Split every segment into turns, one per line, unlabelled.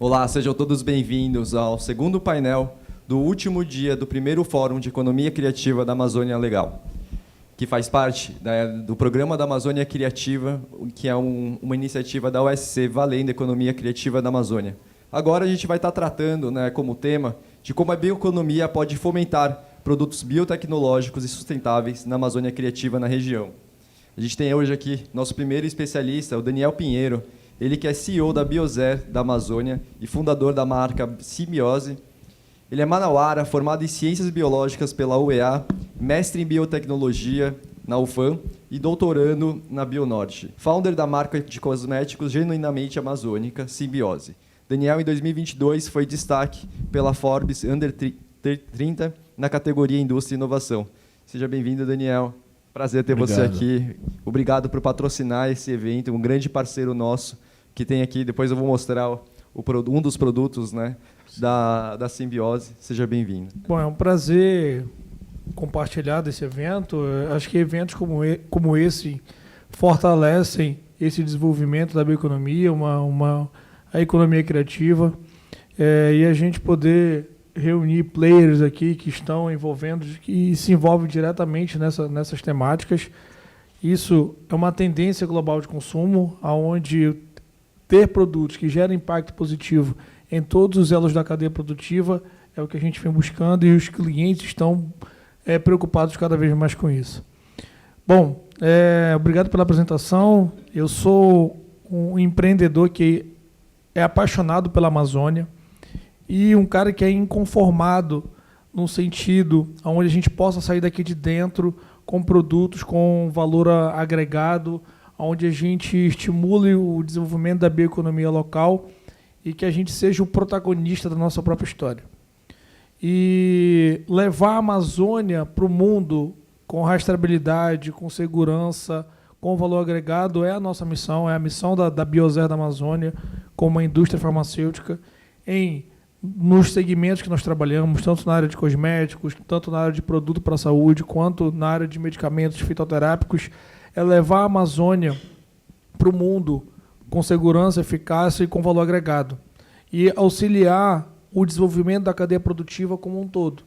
Olá, sejam todos bem-vindos ao segundo painel do último dia do primeiro Fórum de Economia Criativa da Amazônia Legal, que faz parte do Programa da Amazônia Criativa, que é uma iniciativa da USC Valendo Economia Criativa da Amazônia. Agora a gente vai estar tratando como tema de como a bioeconomia pode fomentar produtos biotecnológicos e sustentáveis na Amazônia Criativa na região. A gente tem hoje aqui nosso primeiro especialista, o Daniel Pinheiro, ele que é CEO da Biozer da Amazônia e fundador da marca Simbiose. Ele é manauara, formado em Ciências Biológicas pela UEA, mestre em Biotecnologia na UFAM e doutorando na Bionorte. Founder da marca de cosméticos genuinamente amazônica, Simbiose. Daniel, em 2022, foi destaque pela Forbes Under 30 na categoria Indústria e Inovação. Seja bem-vindo, Daniel. Prazer ter você aqui. Obrigado por patrocinar esse evento, um grande parceiro nosso que tem aqui. Depois eu vou mostrar um dos produtos, da Simbiose. Seja bem-vindo.
Bom, é um prazer compartilhar desse evento. Acho que eventos como esse fortalecem esse desenvolvimento da bioeconomia, a economia criativa, e a gente poder reunir players aqui que estão envolvendo, que se envolvem diretamente nessas temáticas. Isso é uma tendência global de consumo, onde ter produtos que geram impacto positivo em todos os elos da cadeia produtiva é o que a gente vem buscando, e os clientes estão preocupados cada vez mais com isso. Bom, obrigado pela apresentação. Eu sou um empreendedor que é apaixonado pela Amazônia e um cara que é inconformado no sentido onde a gente possa sair daqui de dentro com produtos com valor agregado, onde a gente estimule o desenvolvimento da bioeconomia local e que a gente seja o protagonista da nossa própria história. E levar a Amazônia para o mundo com rastreabilidade, com segurança, com valor agregado é a nossa missão, é a missão da Biozer da Amazônia, como uma indústria farmacêutica, nos segmentos que nós trabalhamos, tanto na área de cosméticos, tanto na área de produto para a saúde, quanto na área de medicamentos fitoterápicos, é levar a Amazônia para o mundo com segurança, eficácia e com valor agregado, e auxiliar o desenvolvimento da cadeia produtiva como um todo,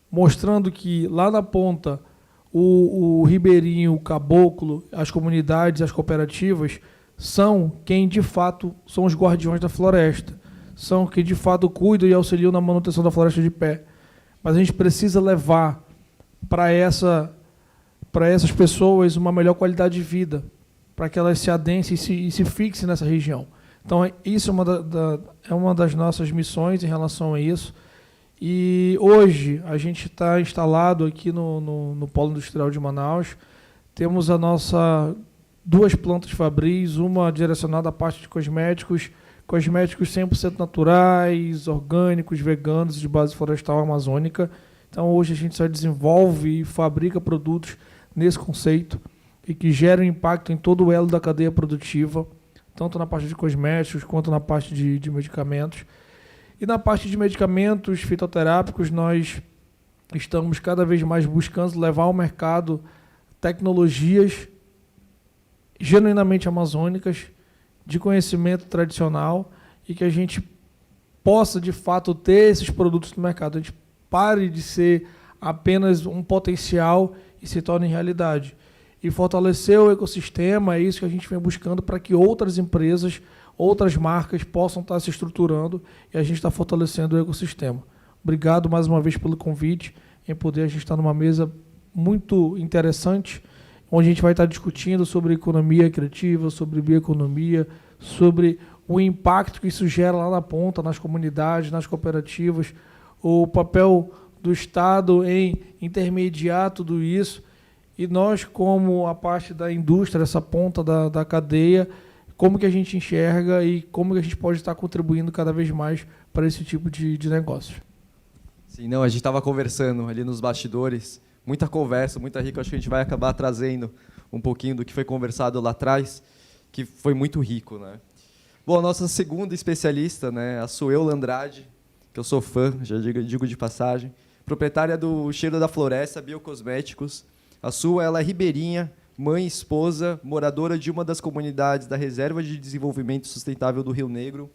mostrando que lá na ponta o ribeirinho, o caboclo, as comunidades, as cooperativas são quem de fato são os guardiões da floresta, são quem de fato cuidam e auxiliam na manutenção da floresta de pé. Mas a gente precisa levar para essas pessoas uma melhor qualidade de vida, para que elas se adensem e se fixem nessa região. Então, isso é uma das nossas missões em relação a isso. E hoje a gente está instalado aqui no Polo Industrial de Manaus. Temos duas plantas fabris, uma direcionada à parte de cosméticos 100% naturais, orgânicos, veganos, de base florestal amazônica. Então, hoje a gente só desenvolve e fabrica produtos nesse conceito e que geram impacto em todo o elo da cadeia produtiva, tanto na parte de cosméticos quanto na parte de medicamentos. E na parte de medicamentos fitoterápicos, nós estamos cada vez mais buscando levar ao mercado tecnologias genuinamente amazônicas, de conhecimento tradicional, e que a gente possa, de fato, ter esses produtos no mercado. A gente pare de ser apenas um potencial e se torne realidade. E fortalecer o ecossistema, é isso que a gente vem buscando para que outras empresas, outras marcas possam estar se estruturando, e a gente está fortalecendo o ecossistema. Obrigado mais uma vez pelo convite, em poder a gente estar numa mesa muito interessante, onde a gente vai estar discutindo sobre economia criativa, sobre bioeconomia, sobre o impacto que isso gera lá na ponta, nas comunidades, nas cooperativas, o papel do Estado em intermediar tudo isso, e nós, como a parte da indústria, essa ponta da cadeia, como que a gente enxerga e como que a gente pode estar contribuindo cada vez mais para esse tipo de negócio.
Sim, não, a gente estava conversando ali nos bastidores, muita conversa, muita rica. Acho que a gente vai acabar trazendo um pouquinho do que foi conversado lá atrás, que foi muito rico, Bom, a nossa segunda especialista, a Suel Andrade, que eu sou fã, já digo de passagem, proprietária do Cheiro da Floresta Biocosméticos. A Su, ela é ribeirinha, mãe, esposa, moradora de uma das comunidades da Reserva de Desenvolvimento Sustentável do Rio Negro,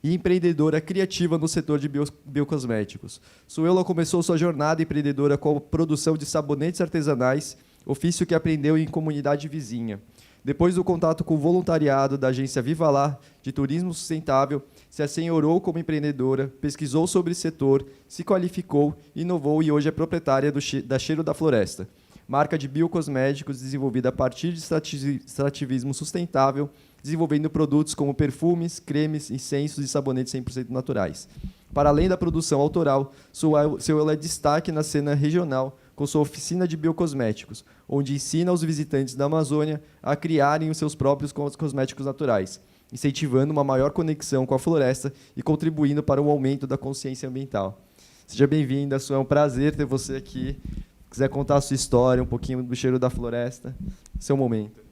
e empreendedora criativa no setor de biocosméticos. Suela começou sua jornada empreendedora com a produção de sabonetes artesanais, ofício que aprendeu em comunidade vizinha. Depois do contato com o voluntariado da agência Viva Lá, de turismo sustentável, se assenhorou como empreendedora, pesquisou sobre o setor, se qualificou, inovou e hoje é proprietária da Cheiro da Floresta, marca de biocosméticos desenvolvida a partir de extrativismo sustentável, desenvolvendo produtos como perfumes, cremes, incensos e sabonetes 100% naturais. Para além da produção autoral, Suela é destaque na cena regional com sua oficina de biocosméticos, onde ensina aos visitantes da Amazônia a criarem os seus próprios cosméticos naturais, incentivando uma maior conexão com a floresta e contribuindo para o aumento da consciência ambiental. Seja bem-vinda, Suela, é um prazer ter você aqui. Se quiser contar a sua história, um pouquinho do Cheiro da Floresta, seu momento.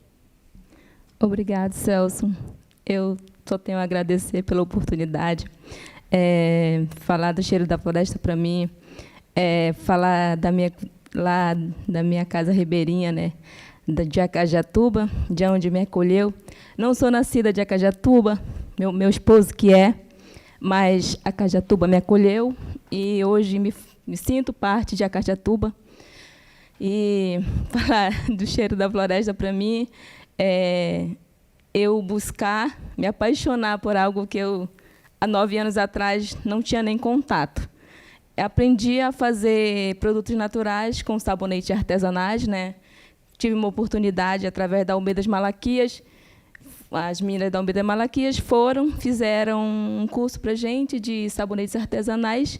Obrigado, Celso. Eu só tenho a agradecer pela oportunidade. Falar do Cheiro da Floresta, para mim, falar da minha casa ribeirinha, né, de Acajatuba, de onde me acolheu. Não sou nascida de Acajatuba, meu esposo que é, mas Acajatuba me acolheu e hoje me sinto parte de Acajatuba. E falar do Cheiro da Floresta, para mim, eu buscar, me apaixonar por algo que eu, há 9 anos atrás, não tinha nem contato. Aprendi a fazer produtos naturais com sabonete artesanais, né? Tive uma oportunidade, através da Almeida Malaquias. As meninas da Almeida Malaquias fizeram um curso para a gente de sabonetes artesanais.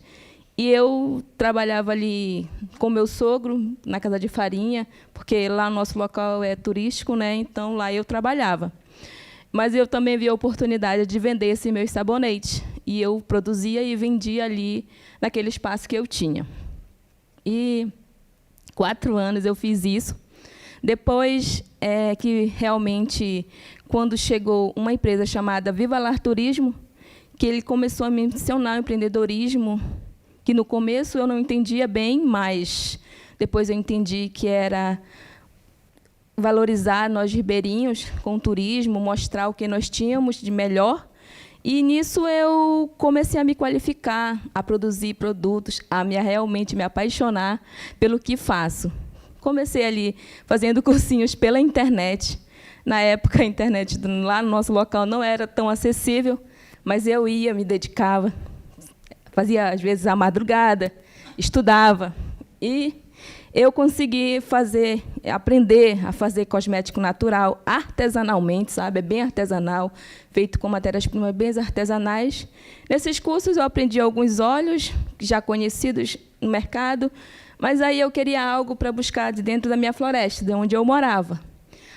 E eu trabalhava ali com meu sogro, na Casa de Farinha, porque lá no nosso local é turístico, né? Então, lá eu trabalhava. Mas eu também vi a oportunidade de vender esses meus sabonetes. E eu produzia e vendia ali, naquele espaço que eu tinha. E 4 anos eu fiz isso. Depois, que realmente, quando chegou uma empresa chamada Viva Lá Turismo, que ele começou a me ensinar o empreendedorismo, que no começo eu não entendia bem, mas depois eu entendi que era valorizar nós ribeirinhos com o turismo, mostrar o que nós tínhamos de melhor. E nisso eu comecei a me qualificar, a produzir produtos, realmente me apaixonar pelo que faço. Comecei ali fazendo cursinhos pela internet. Na época, a internet lá no nosso local não era tão acessível, mas eu ia, me dedicava. Fazia, às vezes, à madrugada, estudava. E eu consegui aprender a fazer cosmético natural, artesanalmente, sabe? É bem artesanal, feito com matérias-primas bem artesanais. Nesses cursos, eu aprendi alguns óleos, já conhecidos no mercado, mas aí eu queria algo para buscar de dentro da minha floresta, de onde eu morava.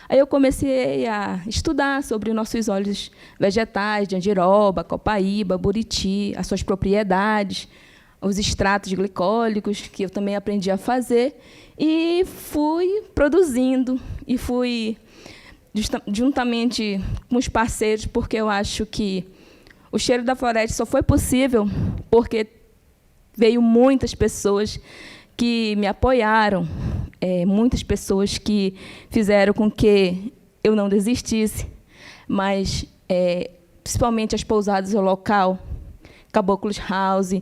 Aí eu comecei a estudar sobre os nossos óleos vegetais, de andiroba, copaíba, buriti, as suas propriedades, os extratos glicólicos, que eu também aprendi a fazer, e fui produzindo, e fui juntamente com os parceiros, porque eu acho que o Cheiro da Floresta só foi possível porque veio muitas pessoas que me apoiaram, muitas pessoas que fizeram com que eu não desistisse, mas, principalmente as pousadas do local, Caboclos House,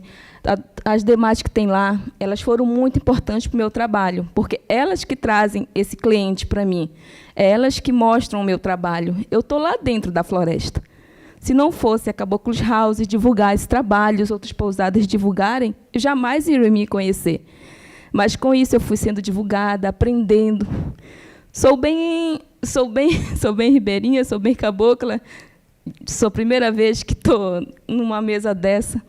as demais que tem lá, elas foram muito importantes para o meu trabalho, porque elas que trazem esse cliente para mim, elas que mostram o meu trabalho. Eu estou lá dentro da floresta. Se não fosse a Caboclos House divulgar esse trabalho, as outras pousadas divulgarem, eu jamais iria me conhecer. Mas, com isso, eu fui sendo divulgada, aprendendo. Sou bem ribeirinha, sou bem cabocla. Sou a primeira vez que estou numa mesa dessa.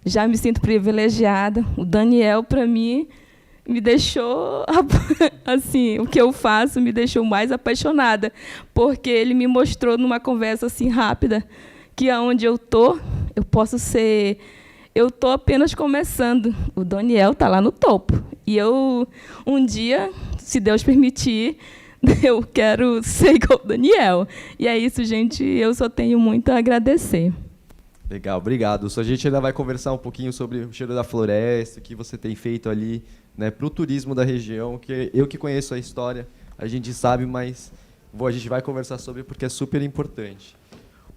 Já me sinto privilegiada. O Daniel, para mim, me deixou... assim, o que eu faço me deixou mais apaixonada, porque ele me mostrou, numa conversa assim rápida, que aonde eu estou, eu posso ser... Eu estou apenas começando. O Daniel está lá no topo. E eu, um dia, se Deus permitir, eu quero ser igual o Daniel. E é isso, gente. Eu só tenho muito a agradecer.
Legal, obrigado. A gente ainda vai conversar um pouquinho sobre o Cheiro da Floresta, o que você tem feito ali, né, para o turismo da região, que eu que conheço a história, a gente sabe, mas a gente vai conversar sobre porque é super importante.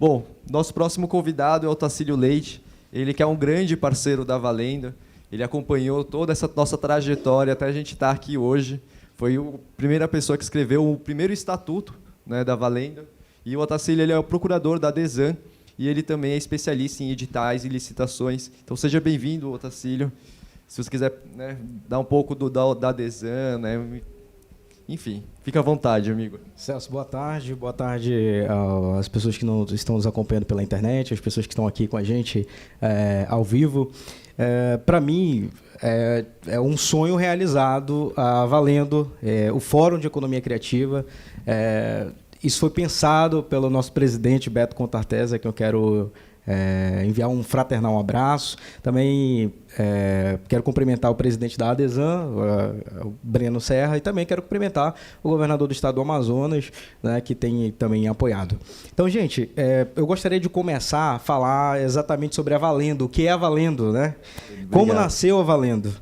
Bom, nosso próximo convidado é o Otacílio Leite, ele que é um grande parceiro da Valendo, ele acompanhou toda essa nossa trajetória até a gente estar aqui hoje, foi a primeira pessoa que escreveu o primeiro estatuto, né, da Valendo, e o Otacílio ele é o procurador da DESAN, e ele também é especialista em editais e licitações. Então, seja bem-vindo, Otacílio. Se você quiser, né, dar um pouco da DESAN, né, enfim, fica à vontade, amigo.
Celso, boa tarde. Boa tarde às pessoas que não estão nos acompanhando pela internet, às pessoas que estão aqui com a gente ao vivo. Para mim, é um sonho realizado valendo o Fórum de Economia Criativa. Isso foi pensado pelo nosso presidente, Beto Contartese, a quem eu quero enviar um fraternal abraço. Também quero cumprimentar o presidente da ADESAN, o Breno Serra, e também quero cumprimentar o governador do estado do Amazonas, né, que tem também apoiado. Então, gente, eu gostaria de começar a falar exatamente sobre a Valendo, o que é a Valendo, né?
Obrigado.
Como nasceu a Valendo.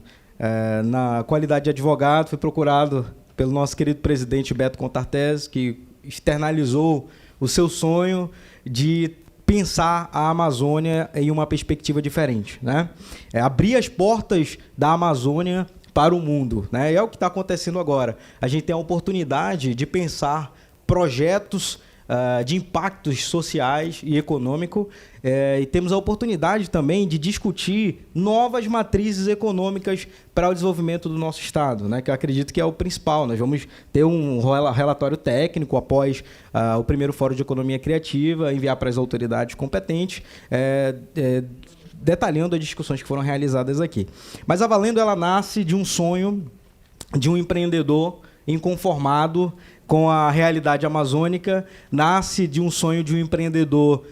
Na qualidade de advogado, fui procurado pelo nosso querido presidente Beto Contartese, que externalizou o seu sonho de pensar a Amazônia em uma perspectiva diferente, né? Abrir as portas da Amazônia para o mundo, né? E é o que está acontecendo agora. A gente tem a oportunidade de pensar projetos de impactos sociais e econômicos, e temos a oportunidade também de discutir novas matrizes econômicas para o desenvolvimento do nosso Estado, né, que eu acredito que é o principal. Nós vamos ter um relatório técnico após o primeiro Fórum de Economia Criativa, enviar para as autoridades competentes, detalhando as discussões que foram realizadas aqui. Mas a Valendo, ela nasce de um sonho de um empreendedor inconformado com a realidade amazônica, nasce de um sonho de um empreendedor,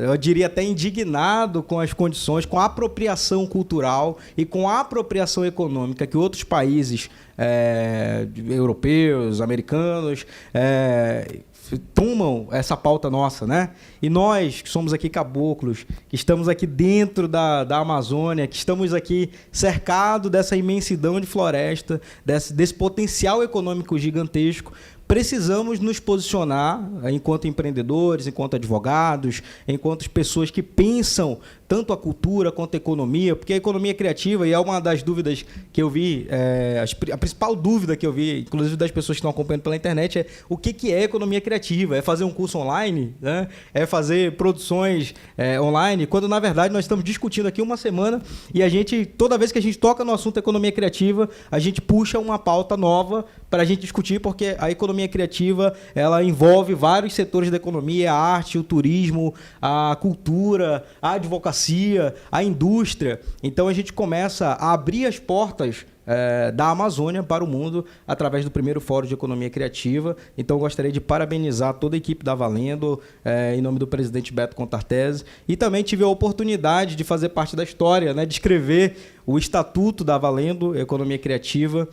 eu diria até indignado com as condições, com a apropriação cultural e com a apropriação econômica que outros países europeus, americanos, tomam essa pauta nossa, né? E nós, que somos aqui caboclos, que estamos aqui dentro da Amazônia, que estamos aqui cercados dessa imensidão de floresta, desse potencial econômico gigantesco, precisamos nos posicionar enquanto empreendedores, enquanto advogados, enquanto pessoas que pensam tanto a cultura quanto a economia, porque a economia criativa, e é uma das dúvidas que eu vi, a principal dúvida que eu vi, inclusive das pessoas que estão acompanhando pela internet, é o que é economia criativa? É fazer um curso online? Né? É fazer produções online? Quando, na verdade, nós estamos discutindo aqui uma semana e a gente, toda vez que a gente toca no assunto economia criativa, a gente puxa uma pauta nova para a gente discutir, porque a economia criativa, ela envolve vários setores da economia, a arte, o turismo, a cultura, a advocacia, a indústria. Então a gente começa a abrir as portas da Amazônia para o mundo através do primeiro Fórum de Economia Criativa. Então eu gostaria de parabenizar toda a equipe da Valendo, em nome do presidente Beto Contartese, e também tive a oportunidade de fazer parte da história, né, de escrever o estatuto da Valendo Economia Criativa,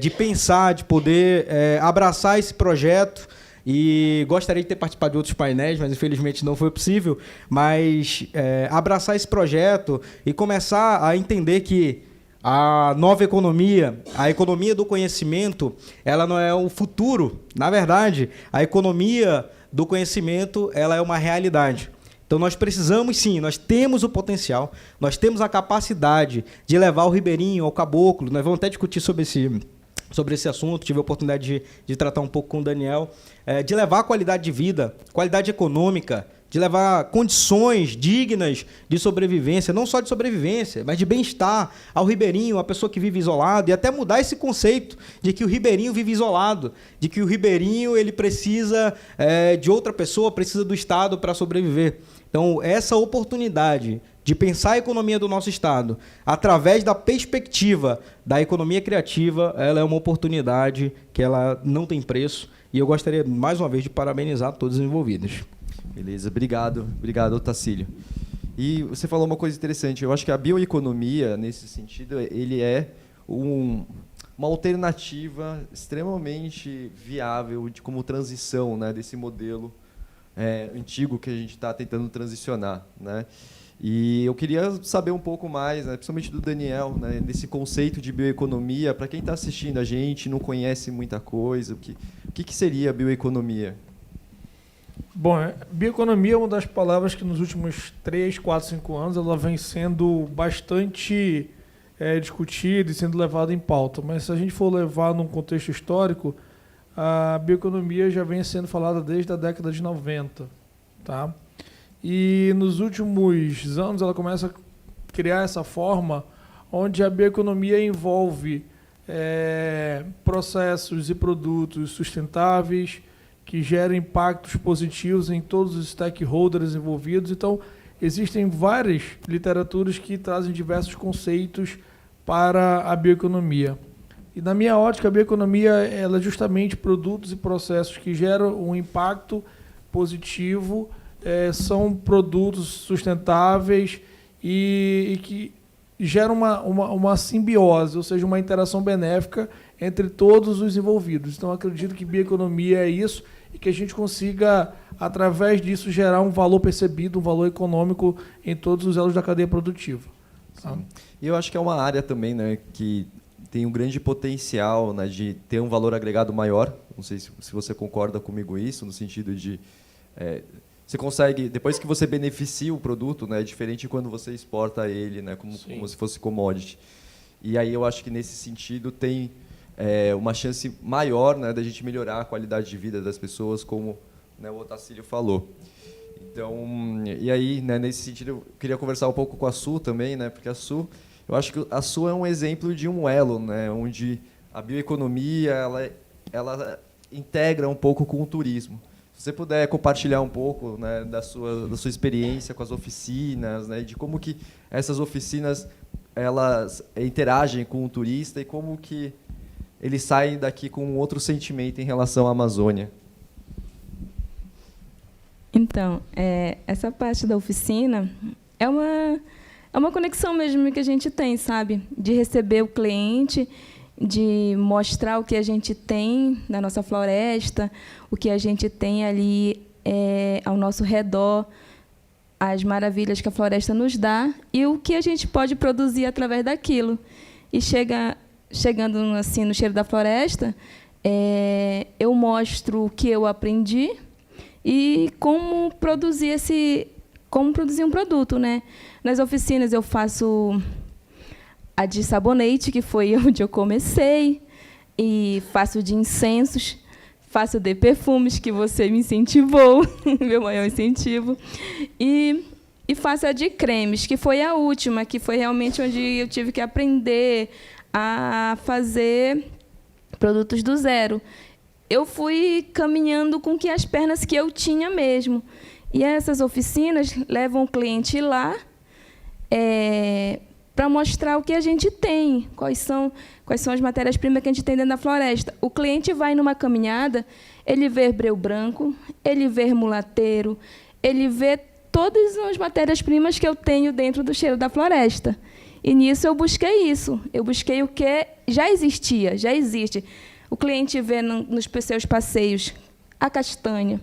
de pensar, de poder abraçar esse projeto. E gostaria de ter participado de outros painéis, mas infelizmente não foi possível. Mas abraçar esse projeto e começar a entender que a nova economia, a economia do conhecimento, ela não é o futuro. Na verdade, a economia do conhecimento, ela é uma realidade. Então nós precisamos sim, nós temos o potencial, nós temos a capacidade de levar o ribeirinho ao caboclo. Nós vamos até discutir sobre esse assunto, tive a oportunidade de tratar um pouco com o Daniel, de levar qualidade de vida, qualidade econômica, de levar condições dignas de sobrevivência, não só de sobrevivência, mas de bem-estar ao ribeirinho, a pessoa que vive isolado, e até mudar esse conceito de que o ribeirinho vive isolado, de que o ribeirinho ele precisa de outra pessoa, precisa do Estado para sobreviver. Então, essa oportunidade de pensar a economia do nosso Estado através da perspectiva da economia criativa, ela é uma oportunidade que ela não tem preço, e eu gostaria, mais uma vez, de parabenizar todos os envolvidos.
Beleza, obrigado, Otacílio. E você falou uma coisa interessante, eu acho que a bioeconomia, nesse sentido, ele é uma alternativa extremamente viável como transição, né, desse modelo antigo que a gente está tentando transicionar, né? E eu queria saber um pouco mais, né, principalmente do Daniel, né, desse conceito de bioeconomia. Para quem está assistindo a gente, não conhece muita coisa, o que seria a bioeconomia?
Bom, bioeconomia é uma das palavras que nos últimos 3, 4, 5 anos ela vem sendo bastante discutida e sendo levada em pauta. Mas se a gente for levar num contexto histórico, a bioeconomia já vem sendo falada desde a década de 90. Tá? E nos últimos anos ela começa a criar essa forma onde a bioeconomia envolve processos e produtos sustentáveis que geram impactos positivos em todos os stakeholders envolvidos. Então, existem várias literaturas que trazem diversos conceitos para a bioeconomia. E, na minha ótica, a bioeconomia ela é justamente produtos e processos que geram um impacto positivo, são produtos sustentáveis e que geram uma simbiose, ou seja, uma interação benéfica entre todos os envolvidos. Então, acredito que bioeconomia é isso e que a gente consiga, através disso, gerar um valor percebido, um valor econômico em todos os elos da cadeia produtiva. Tá?
E eu acho que é uma área também, né, que tem um grande potencial, né, de ter um valor agregado maior. Não sei se você concorda comigo isso, no sentido de... você consegue, depois que você beneficia o produto, né, é diferente quando você exporta ele, né, como se fosse commodity. E aí eu acho que, nesse sentido, tem uma chance maior, né, da gente melhorar a qualidade de vida das pessoas, como, né, o Otacílio falou. Então, e aí, né, nesse sentido, eu queria conversar um pouco com a Su também, né, porque eu acho que a Su é um exemplo de um elo, né, onde a bioeconomia ela integra um pouco com o turismo. Se você puder compartilhar um pouco, né, da sua experiência com as oficinas, né, de como que essas oficinas elas interagem com o turista e como que eles saem daqui com outro sentimento em relação à Amazônia.
Então, essa parte da oficina é uma conexão mesmo que a gente tem, sabe? De receber o cliente, de mostrar o que a gente tem na nossa floresta, o que a gente tem ali ao nosso redor, as maravilhas que a floresta nos dá e o que a gente pode produzir através daquilo. E chegando assim no Cheiro da Floresta, eu mostro o que eu aprendi e como produzir um produto, né? Nas oficinas eu faço a de sabonete, que foi onde eu comecei, e faço de incensos, faço de perfumes, que você me incentivou, meu maior incentivo, e faço a de cremes, que foi a última, que foi realmente onde eu tive que aprender a fazer produtos do zero. Eu fui caminhando com as pernas que eu tinha mesmo. E essas oficinas levam o cliente lá para mostrar o que a gente tem, quais são as matérias-primas que a gente tem dentro da floresta. O cliente vai numa caminhada, ele vê breu branco, ele vê mulateiro, ele vê todas as matérias-primas que eu tenho dentro do Cheiro da Floresta. E nisso eu busquei isso. Eu busquei o que já existia, já existe. O cliente vê nos seus passeios a castanha,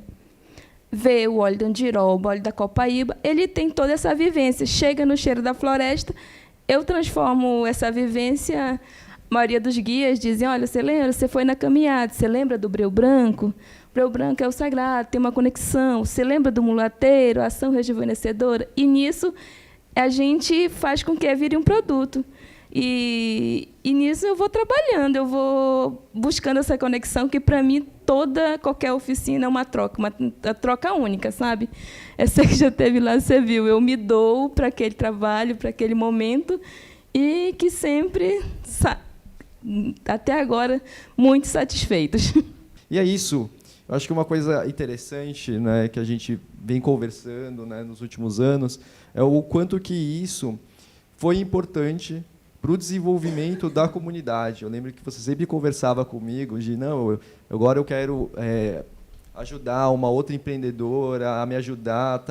vê o óleo do andirol, o óleo da copaíba, ele tem toda essa vivência. Chega no Cheiro da Floresta, eu transformo essa vivência. A maioria dos guias dizem: olha, você foi na caminhada, você lembra do breu branco? O breu branco é o sagrado, tem uma conexão. Você lembra do mulateiro, a ação rejuvenescedora? E nisso a gente faz com que vire um produto. E nisso eu vou trabalhando, eu vou buscando essa conexão, que, para mim, qualquer oficina é uma troca única, sabe? Essa que já teve lá, você viu, eu me dou para aquele trabalho, para aquele momento, e que sempre, até agora, muito satisfeitos.
E é isso. Eu acho que uma coisa interessante, né, que a gente vem conversando, né, nos últimos anos, é o quanto que isso foi importante para o desenvolvimento da comunidade. Eu lembro que você sempre conversava comigo de: não, agora eu quero ajudar uma outra empreendedora a me ajudar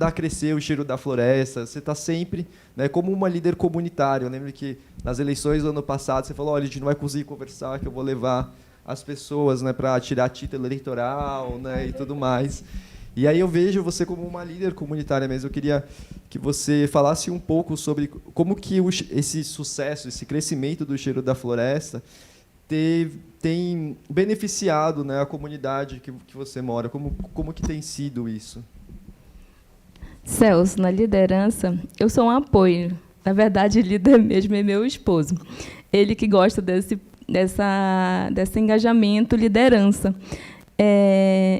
a crescer o Cheiro da Floresta. Você está sempre, né, como uma líder comunitária. Eu lembro que nas eleições do ano passado você falou: olha, a gente não vai conseguir conversar, que eu vou levar as pessoas, né, para tirar título eleitoral, né, e tudo mais. E aí eu vejo você como uma líder comunitária mesmo. Eu queria que você falasse um pouco sobre como que esse sucesso, esse crescimento do Cheiro da Floresta tem beneficiado, né, a comunidade que você mora? Como que tem sido isso?
Celso, na liderança, eu sou um apoio. Na verdade, líder mesmo é meu esposo. Ele que gosta desse engajamento, liderança.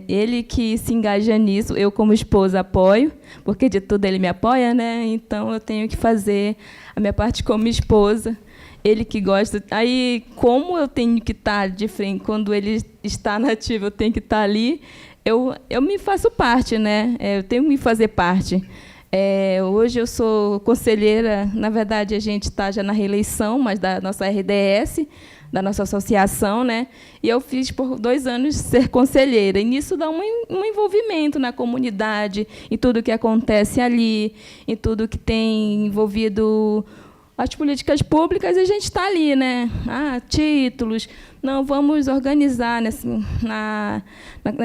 Ele que se engaja nisso, eu como esposa apoio, porque de tudo ele me apoia, né? Então eu tenho que fazer a minha parte como esposa. Ele que gosta. Aí, como eu tenho que estar de frente, quando ele está nativo, eu tenho que estar ali, eu me faço parte, né? Eu tenho que me fazer parte. Hoje eu sou conselheira, na verdade a gente está já na reeleição, mas da nossa RDS, da nossa associação, né? E eu fiz por 2 anos ser conselheira. E nisso dá um envolvimento na comunidade, em tudo que acontece ali, em tudo que tem envolvido as políticas públicas, a gente está ali, né? Títulos. Não, vamos organizar na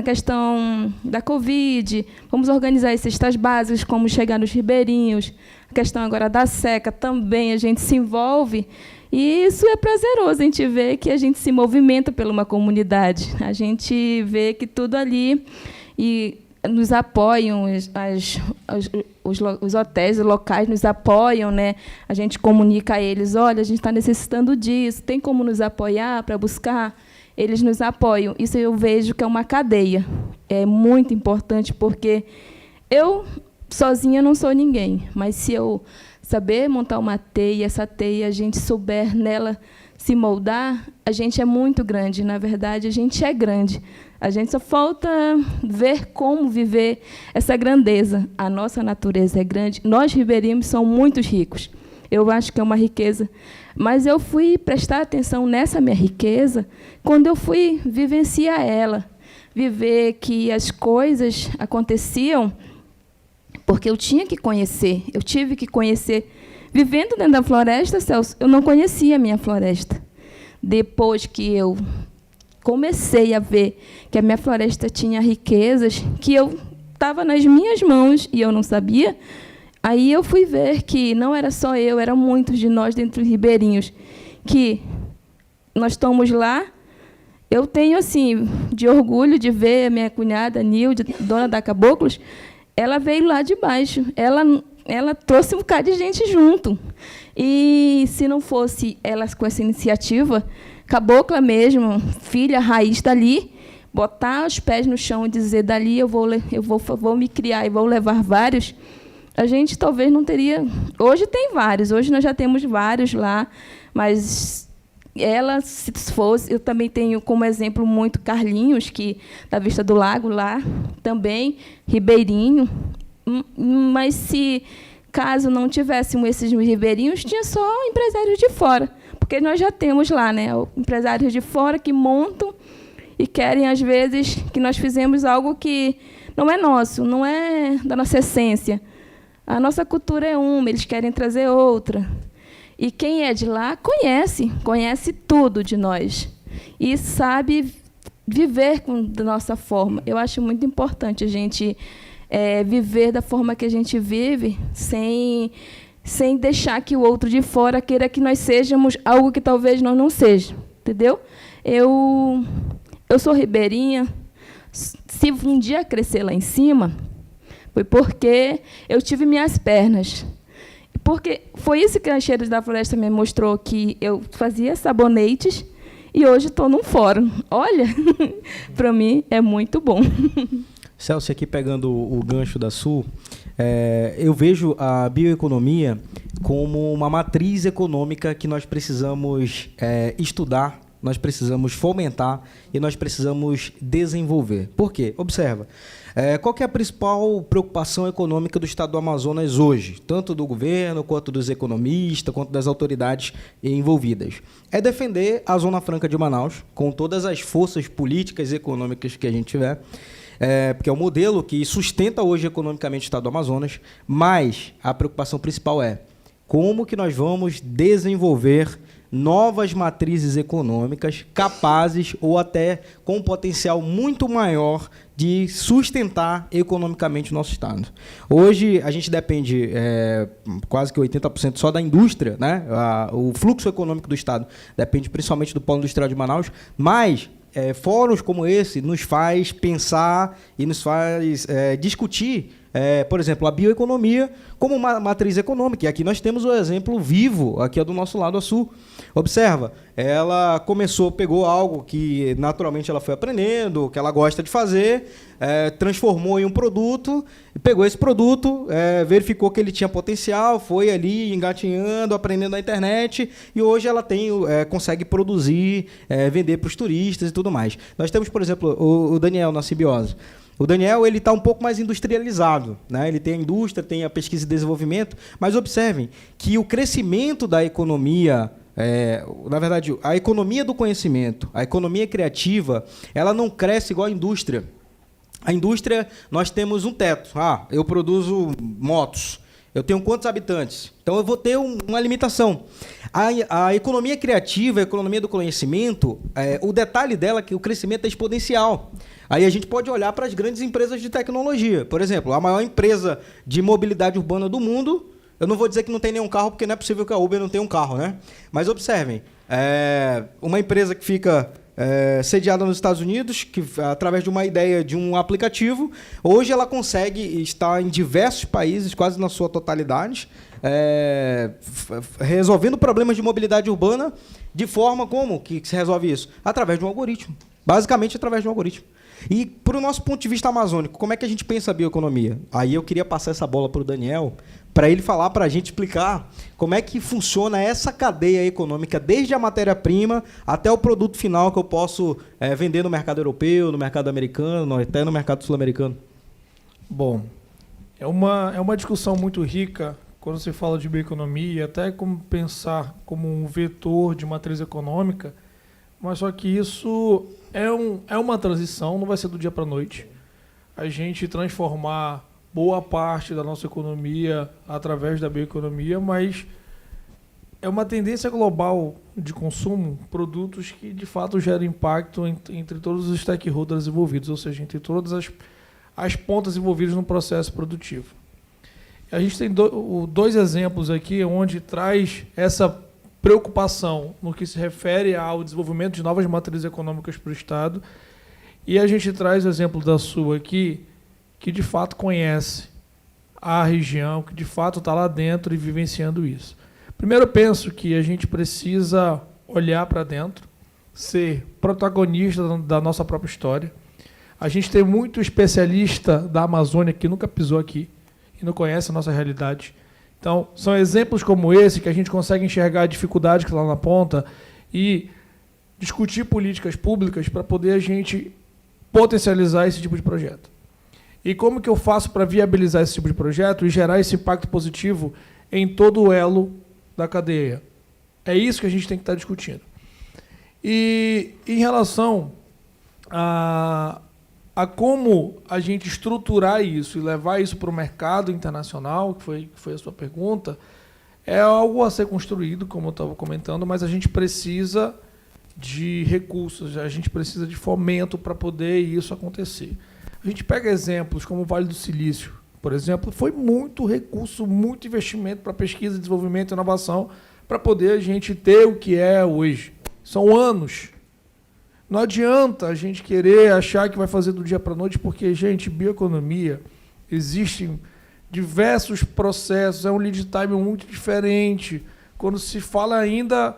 questão da Covid, vamos organizar as cestas básicas, como chegar nos ribeirinhos. A questão agora da seca também, a gente se envolve. E isso é prazeroso, a gente vê que a gente se movimenta por uma comunidade. A gente vê que tudo ali e nos apoiam, os hotéis locais nos apoiam, né? A gente comunica a eles, olha, a gente está necessitando disso, tem como nos apoiar para buscar? Eles nos apoiam. Isso eu vejo que é uma cadeia. É muito importante, porque eu sozinha não sou ninguém, mas se eu saber montar uma teia, essa teia, a gente souber nela se moldar, a gente é muito grande. Na verdade, a gente é grande. A gente só falta ver como viver essa grandeza. A nossa natureza é grande. Nós, ribeirinhos, somos muito ricos. Eu acho que é uma riqueza. Mas eu fui prestar atenção nessa minha riqueza quando eu fui vivenciar ela. Viver que as coisas aconteciam porque eu tinha que conhecer. Eu tive que conhecer. Vivendo dentro da floresta, Celso, eu não conhecia a minha floresta. Depois que eu comecei a ver que a minha floresta tinha riquezas, que eu estava nas minhas mãos e eu não sabia, aí eu fui ver que não era só eu, eram muitos de nós dentro dos ribeirinhos, que nós estamos lá. Eu tenho, assim, de orgulho de ver a minha cunhada, Nilde, dona da Caboclos, ela veio lá de baixo, ela trouxe um bocado de gente junto. E se não fosse ela com essa iniciativa, Cabocla mesmo, filha, raiz dali, botar os pés no chão e dizer, dali eu vou me criar e vou levar vários, a gente talvez não teria... Hoje tem vários, hoje nós já temos vários lá, mas ela, se fosse... Eu também tenho como exemplo muito Carlinhos, que da Vista do Lago lá, também, ribeirinho, mas se... Caso não tivéssemos esses ribeirinhos, tinha só empresários de fora, porque nós já temos lá, né, empresários de fora que montam e querem, às vezes, que nós fizemos algo que não é nosso, não é da nossa essência. A nossa cultura é uma, eles querem trazer outra. E quem é de lá conhece tudo de nós e sabe viver da nossa forma. Eu acho muito importante a gente... viver da forma que a gente vive, sem deixar que o outro de fora queira que nós sejamos algo que talvez nós não sejamos, entendeu? Eu sou ribeirinha. Se um dia crescer lá em cima, foi porque eu tive minhas pernas. Porque foi isso que a Cheiros da Floresta me mostrou, que eu fazia sabonetes e hoje estou num fórum. Olha, para mim é muito bom.
Celso, aqui pegando o gancho da Sul, eu vejo a bioeconomia como uma matriz econômica que nós precisamos estudar, nós precisamos fomentar e nós precisamos desenvolver. Por quê? Observa, qual que é a principal preocupação econômica do Estado do Amazonas hoje, tanto do governo, quanto dos economistas, quanto das autoridades envolvidas? É defender a Zona Franca de Manaus, com todas as forças políticas e econômicas que a gente tiver, porque é o modelo que sustenta hoje economicamente o Estado do Amazonas, mas a preocupação principal é como que nós vamos desenvolver novas matrizes econômicas capazes ou até com um potencial muito maior de sustentar economicamente o nosso Estado. Hoje, a gente depende quase que 80% só da indústria, né? O fluxo econômico do Estado depende principalmente do polo industrial de Manaus, mas fóruns como esse nos faz pensar e nos faz discutir, por exemplo, a bioeconomia como uma matriz econômica. E aqui nós temos o exemplo vivo, aqui do nosso lado a sul. Observa, ela pegou algo que naturalmente ela foi aprendendo, que ela gosta de fazer, transformou em um produto, pegou esse produto, verificou que ele tinha potencial, foi ali engatinhando, aprendendo na internet, e hoje ela consegue produzir, vender para os turistas e tudo mais. Nós temos, por exemplo, o Daniel na Simbiose. O Daniel está um pouco mais industrializado, né? Ele tem a indústria, tem a pesquisa e desenvolvimento, mas observem que o crescimento da economia, na verdade, a economia do conhecimento, a economia criativa, ela não cresce igual a indústria. A indústria, nós temos um teto. Eu produzo motos. Eu tenho quantos habitantes? Então, eu vou ter uma limitação. A economia criativa, a economia do conhecimento, o detalhe dela é que o crescimento é exponencial. Aí a gente pode olhar para as grandes empresas de tecnologia. Por exemplo, a maior empresa de mobilidade urbana do mundo, eu não vou dizer que não tem nenhum carro, porque não é possível que a Uber não tenha um carro, né? Mas observem, uma empresa que fica sediada nos Estados Unidos, que através de uma ideia de um aplicativo, hoje ela consegue estar em diversos países, quase na sua totalidade, resolvendo problemas de mobilidade urbana de forma como que se resolve isso? Através de um algoritmo. Basicamente, através de um algoritmo. E, por o nosso ponto de vista amazônico, como é que a gente pensa a bioeconomia? Aí eu queria passar essa bola para o Daniel, para ele falar, para a gente explicar como é que funciona essa cadeia econômica, desde a matéria-prima até o produto final que eu posso vender no mercado europeu, no mercado americano, até no mercado sul-americano.
Bom, é uma discussão muito rica quando se fala de bioeconomia, até como pensar como um vetor de matriz econômica, mas só que isso é uma transição, não vai ser do dia para a noite. A gente transformar boa parte da nossa economia através da bioeconomia, mas é uma tendência global de consumo, produtos que de fato geram impacto entre todos os stakeholders envolvidos, ou seja, entre todas as pontas envolvidas no processo produtivo. A gente tem dois exemplos aqui onde traz essa preocupação no que se refere ao desenvolvimento de novas matrizes econômicas para o Estado, e a gente traz o exemplo da sua aqui, que de fato conhece a região, que de fato está lá dentro e vivenciando isso. Primeiro, eu penso que a gente precisa olhar para dentro, ser protagonista da nossa própria história. A gente tem muito especialista da Amazônia que nunca pisou aqui e não conhece a nossa realidade. Então, são exemplos como esse que a gente consegue enxergar a dificuldade que está lá na ponta e discutir políticas públicas para poder a gente potencializar esse tipo de projeto. E como que eu faço para viabilizar esse tipo de projeto e gerar esse impacto positivo em todo o elo da cadeia? É isso que a gente tem que estar discutindo. E em relação a como a gente estruturar isso e levar isso para o mercado internacional, que foi a sua pergunta, é algo a ser construído, como eu estava comentando, mas a gente precisa de recursos, a gente precisa de fomento para poder isso acontecer. A gente pega exemplos como o Vale do Silício, por exemplo, foi muito recurso, muito investimento para pesquisa, desenvolvimento e inovação para poder a gente ter o que é hoje. São anos. Não adianta a gente querer achar que vai fazer do dia para a noite, porque, gente, bioeconomia, existem diversos processos, é um lead time muito diferente. Quando se fala ainda,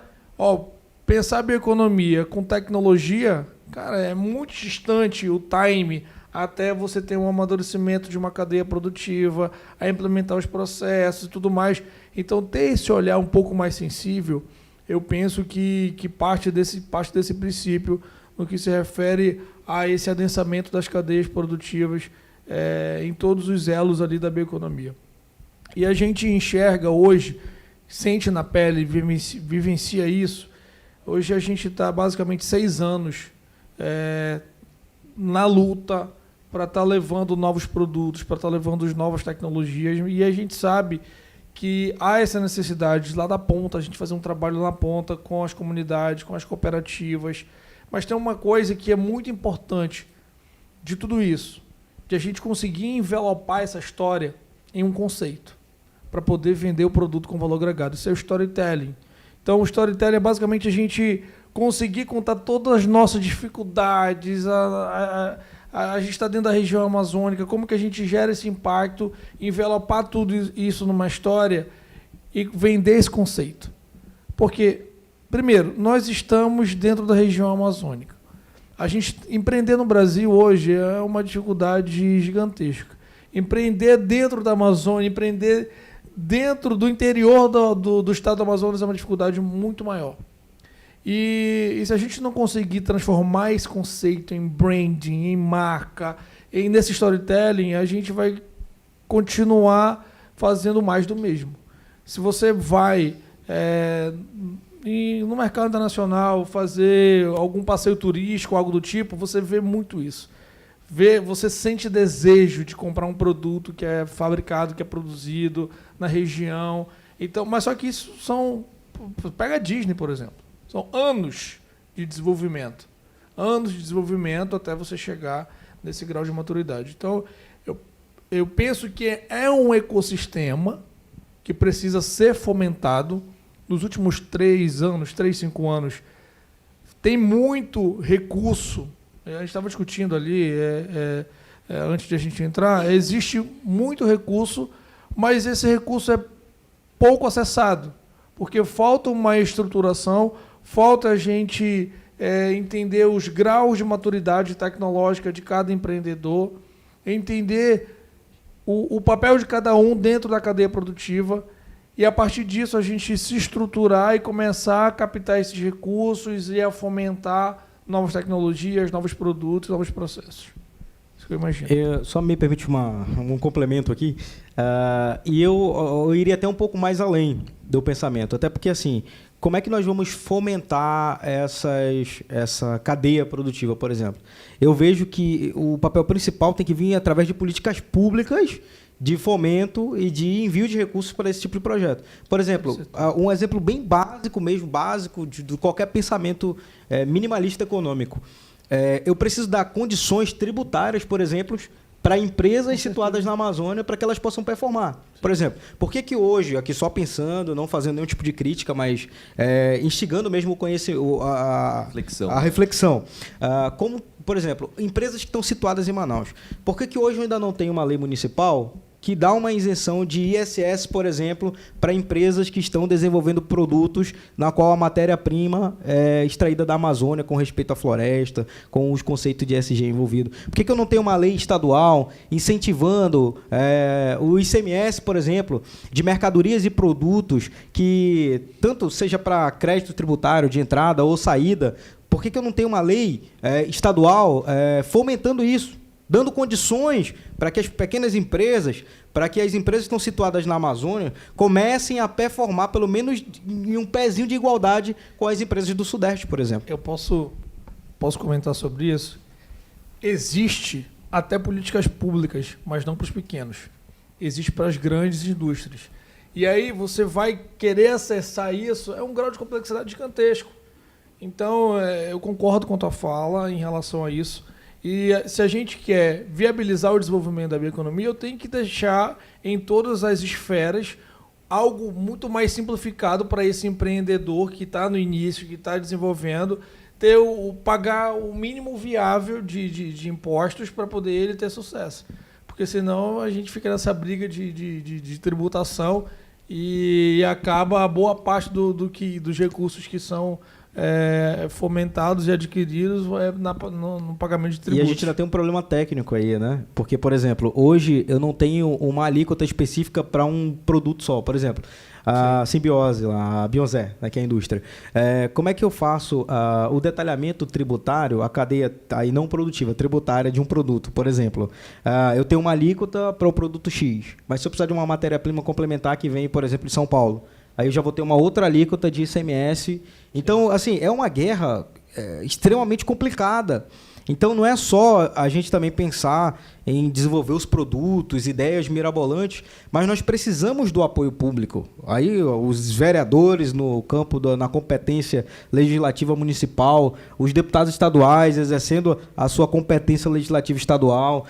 pensar bioeconomia com tecnologia, cara, é muito distante o time até você ter um amadurecimento de uma cadeia produtiva, a implementar os processos e tudo mais. Então, ter esse olhar um pouco mais sensível, eu penso que parte desse princípio no que se refere a esse adensamento das cadeias produtivas em todos os elos ali da bioeconomia. E a gente enxerga hoje, sente na pele, vivencia isso. Hoje a gente está basicamente 6 anos na luta para estar levando novos produtos, para estar levando as novas tecnologias, e a gente sabe que há essa necessidade de lá da ponta, a gente fazer um trabalho lá na ponta com as comunidades, com as cooperativas. Mas tem uma coisa que é muito importante de tudo isso, de a gente conseguir envelopar essa história em um conceito, para poder vender o produto com valor agregado. Isso é o storytelling. Então, o storytelling é basicamente a gente conseguir contar todas as nossas dificuldades, a gente está dentro da região amazônica, como que a gente gera esse impacto, envelopar tudo isso numa história e vender esse conceito. Porque, primeiro, nós estamos dentro da região amazônica. A gente empreender no Brasil hoje é uma dificuldade gigantesca. Empreender dentro da Amazônia, empreender dentro do interior do estado do Amazonas é uma dificuldade muito maior. E se a gente não conseguir transformar esse conceito em branding, em marca, nesse storytelling, a gente vai continuar fazendo mais do mesmo. Se você vai no mercado internacional fazer algum passeio turístico, algo do tipo, você vê muito isso. Você sente desejo de comprar um produto que é fabricado, que é produzido na região. Então, mas só que isso pega a Disney, por exemplo. São anos de desenvolvimento. Anos de desenvolvimento até você chegar nesse grau de maturidade. Então, eu penso que é um ecossistema que precisa ser fomentado. Nos últimos 5 anos, tem muito recurso. A gente estava discutindo ali, antes de a gente entrar, existe muito recurso, mas esse recurso é pouco acessado, porque falta uma estruturação, falta a gente entender os graus de maturidade tecnológica de cada empreendedor, entender o papel de cada um dentro da cadeia produtiva, e a partir disso a gente se estruturar e começar a captar esses recursos e a fomentar novas tecnologias, novos produtos, novos processos. Isso que eu imagino.
Só me permite um complemento aqui. E eu iria até um pouco mais além do pensamento. Até porque, assim, como é que nós vamos fomentar essa cadeia produtiva, por exemplo? Eu vejo que o papel principal tem que vir através de políticas públicas de fomento e de envio de recursos para esse tipo de projeto. Por exemplo, um exemplo bem básico de qualquer pensamento minimalista econômico. Eu preciso dar condições tributárias, por exemplo, para empresas situadas na Amazônia para que elas possam performar. Por exemplo, por que hoje, aqui só pensando, não fazendo nenhum tipo de crítica, mas instigando mesmo a reflexão. Como, por exemplo, empresas que estão situadas em Manaus. Por que hoje eu ainda não tenho uma lei municipal que dá uma isenção de ISS, por exemplo, para empresas que estão desenvolvendo produtos na qual a matéria-prima é extraída da Amazônia com respeito à floresta, com os conceitos de ESG envolvido? Por que eu não tenho uma lei estadual incentivando o ICMS, por exemplo, de mercadorias e produtos que, tanto seja para crédito tributário de entrada ou saída, por que eu não tenho uma lei estadual fomentando isso? Dando condições para que as pequenas empresas, para que as empresas que estão situadas na Amazônia, comecem a performar pelo menos em um pezinho de igualdade com as empresas do Sudeste, por exemplo.
Eu posso comentar sobre isso? Existe até políticas públicas, mas não para os pequenos. Existe para as grandes indústrias. E aí você vai querer acessar isso, é um grau de complexidade gigantesco. Então, eu concordo com a tua fala em relação a isso. E se a gente quer viabilizar o desenvolvimento da bioeconomia, eu tenho que deixar em todas as esferas algo muito mais simplificado para esse empreendedor que está no início, que está desenvolvendo, pagar o mínimo viável de impostos para poder ele ter sucesso. Porque senão a gente fica nessa briga de tributação e acaba a boa parte dos recursos que são fomentados e adquiridos no pagamento de tributos.
E a gente ainda tem um problema técnico aí, né? Porque, por exemplo, hoje eu não tenho uma alíquota específica para um produto só. Por exemplo, a Simbiose, a Bionzé, né, que é a indústria. Como é que eu faço o detalhamento tributário, a cadeia aí não produtiva, tributária de um produto? Por exemplo, eu tenho uma alíquota para o produto X, mas se eu precisar de uma matéria-prima complementar que vem, por exemplo, de São Paulo, aí eu já vou ter uma outra alíquota de ICMS. Então, assim, é uma guerra extremamente complicada. Então não é só a gente também pensar em desenvolver os produtos, ideias mirabolantes, mas nós precisamos do apoio público. Aí os vereadores no campo na competência legislativa municipal, os deputados estaduais exercendo a sua competência legislativa estadual,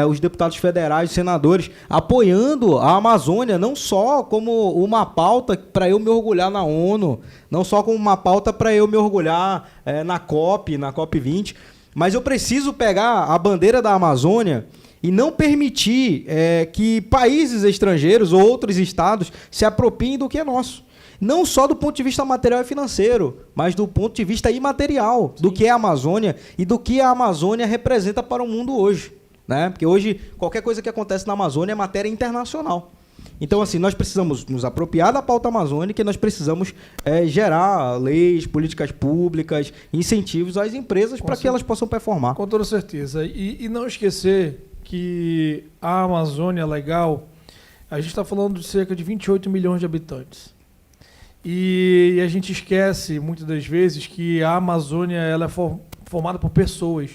os deputados federais, senadores, apoiando a Amazônia não só como uma pauta para eu me orgulhar na ONU, não só como uma pauta para eu me orgulhar na COP20, mas eu preciso pegar a bandeira da Amazônia e não permitir que países estrangeiros ou outros estados se apropriem do que é nosso. Não só do ponto de vista material e financeiro, mas do ponto de vista imaterial, do que é a Amazônia e do que a Amazônia representa para o mundo hoje, né? Porque hoje, qualquer coisa que acontece na Amazônia é matéria internacional. Então, assim, nós precisamos nos apropriar da pauta amazônica e nós precisamos gerar leis, políticas públicas, incentivos às empresas para que elas possam performar.
Com toda certeza. E não esquecer que a Amazônia Legal, a gente está falando de cerca de 28 milhões de habitantes. E a gente esquece, muitas das vezes, que a Amazônia ela é formada por pessoas.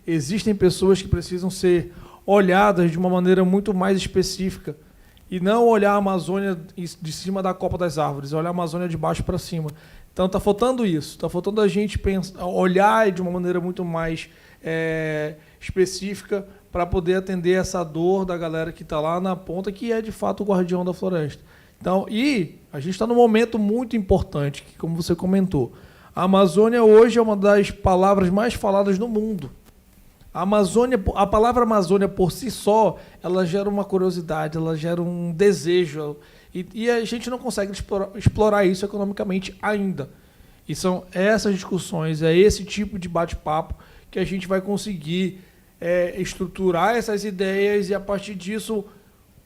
Existem pessoas que precisam ser olhadas de uma maneira muito mais específica. E não olhar a Amazônia de cima da copa das árvores, olhar a Amazônia de baixo para cima. Então está faltando isso, está faltando a gente olhar de uma maneira muito mais específica para poder atender essa dor da galera que está lá na ponta, que é de fato o guardião da floresta. Então, e a gente está num momento muito importante, que, como você comentou, a Amazônia hoje é uma das palavras mais faladas no mundo. A palavra Amazônia por si só, ela gera uma curiosidade, ela gera um desejo, e a gente não consegue explorar isso economicamente ainda. E são essas discussões, é esse tipo de bate-papo que a gente vai conseguir estruturar essas ideias e, a partir disso,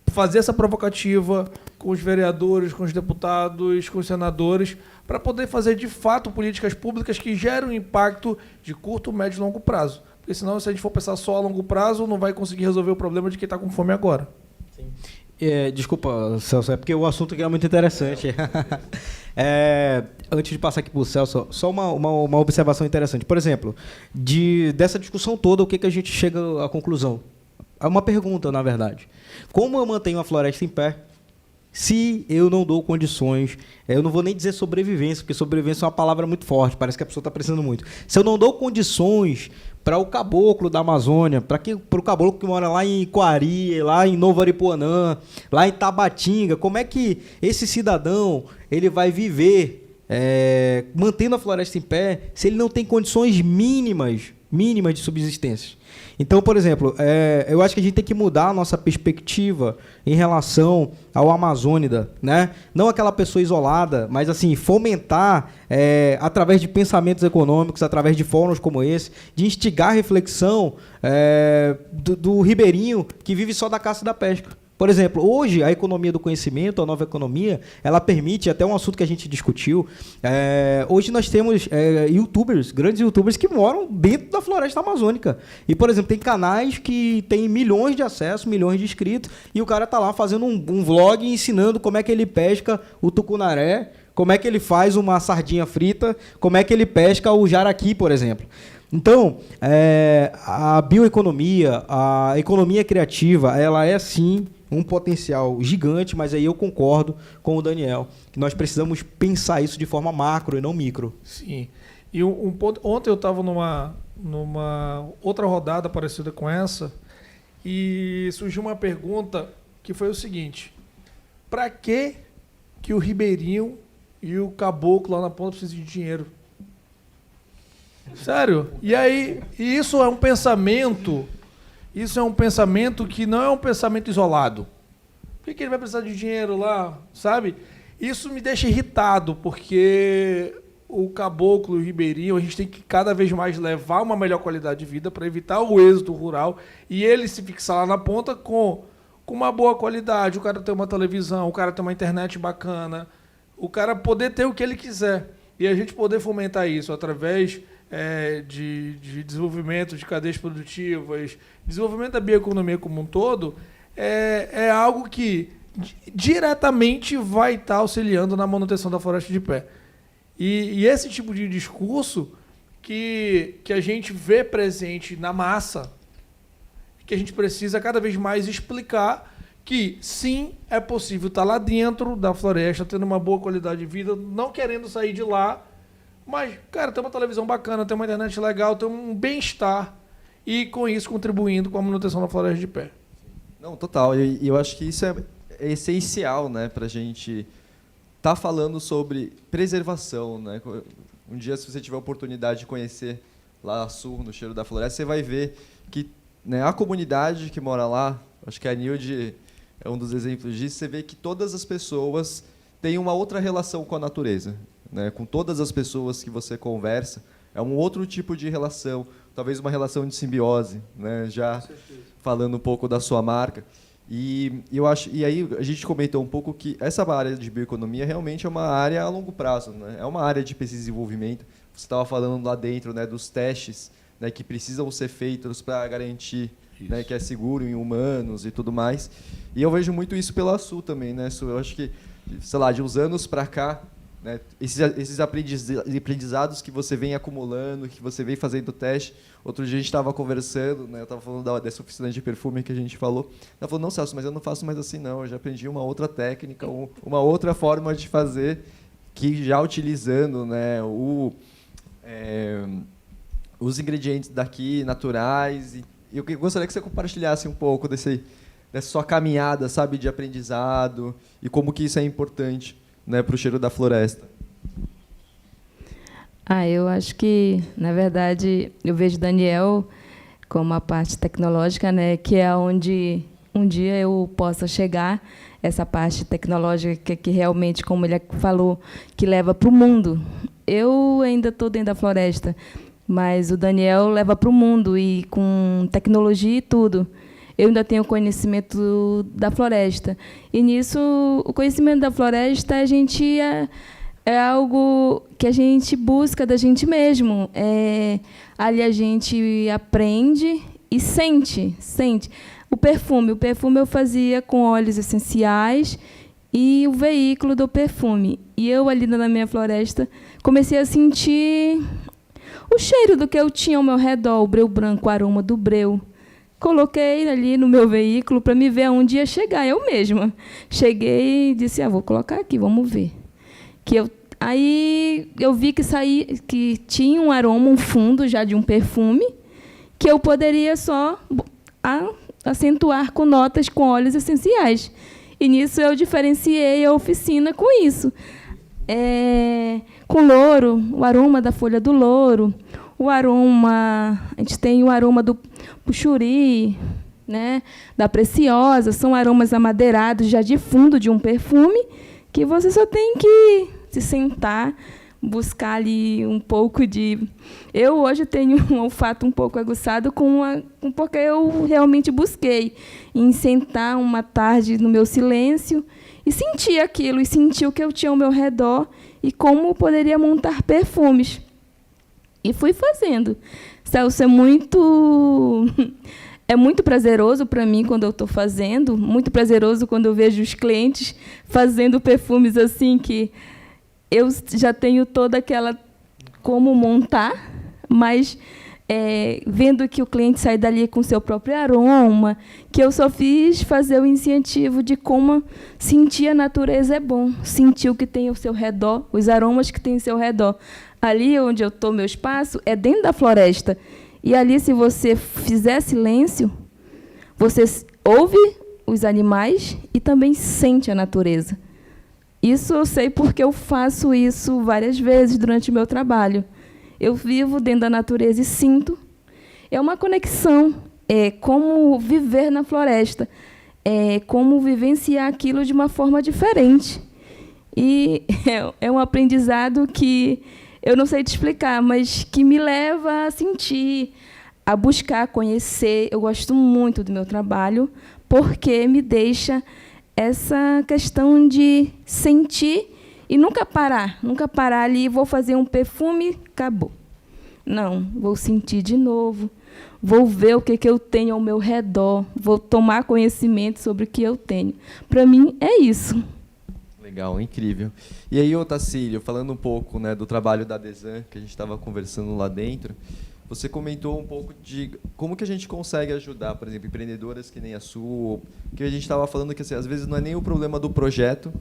fazer essa provocativa com os vereadores, com os deputados, com os senadores, para poder fazer, de fato, políticas públicas que gerem um impacto de curto, médio e longo prazo. Porque senão, se a gente for pensar só a longo prazo, não vai conseguir resolver o problema de quem está com fome agora.
Sim. Desculpa, Celso, é porque o assunto aqui é muito interessante. Antes de passar aqui para o Celso, só uma observação interessante. Por exemplo, dessa discussão toda, o que a gente chega à conclusão? É uma pergunta, na verdade. Como eu mantenho a floresta em pé se eu não dou condições? Eu não vou nem dizer sobrevivência, porque sobrevivência é uma palavra muito forte, parece que a pessoa está precisando muito. Se eu não dou condições para o caboclo da Amazônia, para o caboclo que mora lá em Coari, lá em Novo Aripuanã, lá em Tabatinga, como é que esse cidadão ele vai viver mantendo a floresta em pé se ele não tem condições mínimas de subsistência? Então, por exemplo, eu acho que a gente tem que mudar a nossa perspectiva em relação ao amazônida, né? Não aquela pessoa isolada, mas assim, fomentar através de pensamentos econômicos, através de fóruns como esse, de instigar a reflexão do ribeirinho que vive só da caça e da pesca. Por exemplo, hoje a economia do conhecimento, a nova economia, ela permite, até um assunto que a gente discutiu, hoje nós temos grandes youtubers que moram dentro da floresta amazônica. E, por exemplo, tem canais que têm milhões de acessos, milhões de inscritos, e o cara está lá fazendo um vlog ensinando como é que ele pesca o tucunaré, como é que ele faz uma sardinha frita, como é que ele pesca o jaraqui, por exemplo. Então, a bioeconomia, a economia criativa, ela é sim um potencial gigante, mas aí eu concordo com o Daniel, que nós precisamos pensar isso de forma macro e não micro.
Sim. E um ponto, ontem eu estava numa outra rodada parecida com essa, e surgiu uma pergunta que foi o seguinte: para que o ribeirinho e o caboclo lá na ponta precisam de dinheiro? Sério? E aí, isso é um pensamento que não é um pensamento isolado. Por que ele vai precisar de dinheiro lá, sabe? Isso me deixa irritado, porque o caboclo e o ribeirinho, a gente tem que cada vez mais levar uma melhor qualidade de vida para evitar o êxodo rural e ele se fixar lá na ponta com uma boa qualidade. O cara ter uma televisão, o cara ter uma internet bacana, o cara poder ter o que ele quiser. E a gente poder fomentar isso através de desenvolvimento de cadeias produtivas, desenvolvimento da bioeconomia como um todo, é algo que diretamente vai estar auxiliando na manutenção da floresta de pé. E esse tipo de discurso que a gente vê presente na massa, que a gente precisa cada vez mais explicar que, sim, é possível estar lá dentro da floresta, tendo uma boa qualidade de vida, não querendo sair de lá, mas, cara, tem uma televisão bacana, tem uma internet legal, tem um bem-estar e, com isso, contribuindo com a manutenção da floresta de pé.
Não, total. E eu acho que isso é essencial, né, para a gente estar falando sobre preservação, né? Um dia, se você tiver a oportunidade de conhecer lá a sul, no Cheiro da Floresta, você vai ver que, né, a comunidade que mora lá, acho que a Nilde é um dos exemplos disso, você vê que todas as pessoas têm uma outra relação com a natureza, né? Com todas as pessoas que você conversa, é um outro tipo de relação, talvez uma relação de simbiose, né? Já falando um pouco da sua marca. E eu acho, e aí a gente comentou um pouco que essa área de bioeconomia realmente é uma área a longo prazo, né? É uma área de pesquisa e desenvolvimento. Você estava falando lá dentro, né, dos testes, né, que precisam ser feitos para garantir, né, que é seguro em humanos e tudo mais. E eu vejo muito isso pela Sul também, né? Eu acho que, sei lá, de uns anos para cá, né, esses aprendizados que você vem acumulando, que você vem fazendo teste. Outro dia a gente estava conversando, né, eu estava falando dessa oficina de perfume que a gente falou. Ela falou, não, Celso, mas eu não faço mais assim, não. Eu já aprendi uma outra técnica, uma outra forma de fazer, que já utilizando, né, os ingredientes daqui, naturais. E eu gostaria que você compartilhasse um pouco dessa sua caminhada, sabe, de aprendizado e como que isso é importante, né, para o Cheiro da Floresta.
Eu acho que, na verdade, eu vejo Daniel como a parte tecnológica, né, que é onde um dia eu possa chegar, essa parte tecnológica que realmente, como ele falou, que leva para o mundo. Eu ainda estou dentro da floresta, mas o Daniel leva para o mundo, e com tecnologia e tudo. Eu ainda tenho conhecimento da floresta. E, nisso, o conhecimento da floresta é algo que a gente busca da gente mesmo. Ali a gente aprende e sente. O perfume eu fazia com óleos essenciais e o veículo do perfume. E eu, ali na minha floresta, comecei a sentir o cheiro do que eu tinha ao meu redor, o breu branco, o aroma do breu. Coloquei ali no meu veículo para me ver aonde ia chegar, eu mesma. Cheguei e disse, vou colocar aqui, vamos ver. Aí eu vi que tinha um aroma, um fundo já de um perfume, que eu poderia só acentuar com notas com óleos essenciais. E, nisso, eu diferenciei a oficina com isso. Com louro, o aroma da folha do louro, a gente tem o aroma do puxuri, né, da preciosa, são aromas amadeirados já de fundo de um perfume, que você só tem que se sentar, buscar ali um pouco de... Eu hoje tenho um olfato um pouco aguçado porque eu realmente busquei em sentar uma tarde no meu silêncio e sentir aquilo, e sentir o que eu tinha ao meu redor e como poderia montar perfumes. E fui fazendo. Celso, é muito prazeroso para mim quando eu estou fazendo, muito prazeroso quando eu vejo os clientes fazendo perfumes assim, que eu já tenho toda aquela como montar, mas vendo que o cliente sai dali com seu próprio aroma, que eu só fiz fazer o incentivo de como sentir a natureza é bom, sentir o que tem ao seu redor, os aromas que tem ao seu redor. Ali onde eu estou, meu espaço, é dentro da floresta. E ali, se você fizer silêncio, você ouve os animais e também sente a natureza. Isso eu sei porque eu faço isso várias vezes durante o meu trabalho. Eu vivo dentro da natureza e sinto. É uma conexão. É como viver na floresta. É como vivenciar aquilo de uma forma diferente. E é um aprendizado que eu não sei te explicar, mas que me leva a sentir, a buscar, a conhecer. Eu gosto muito do meu trabalho, porque me deixa essa questão de sentir e nunca parar ali, vou fazer um perfume, acabou. Não, vou sentir de novo, vou ver o que eu tenho ao meu redor, vou tomar conhecimento sobre o que eu tenho. Para mim, é isso.
Legal, incrível. E aí, Otacílio, falando um pouco, né, do trabalho da Desan, que a gente estava conversando lá dentro, você comentou um pouco de como que a gente consegue ajudar, por exemplo, empreendedoras que nem a sua, que a gente estava falando que assim, às vezes não é nem o problema do projeto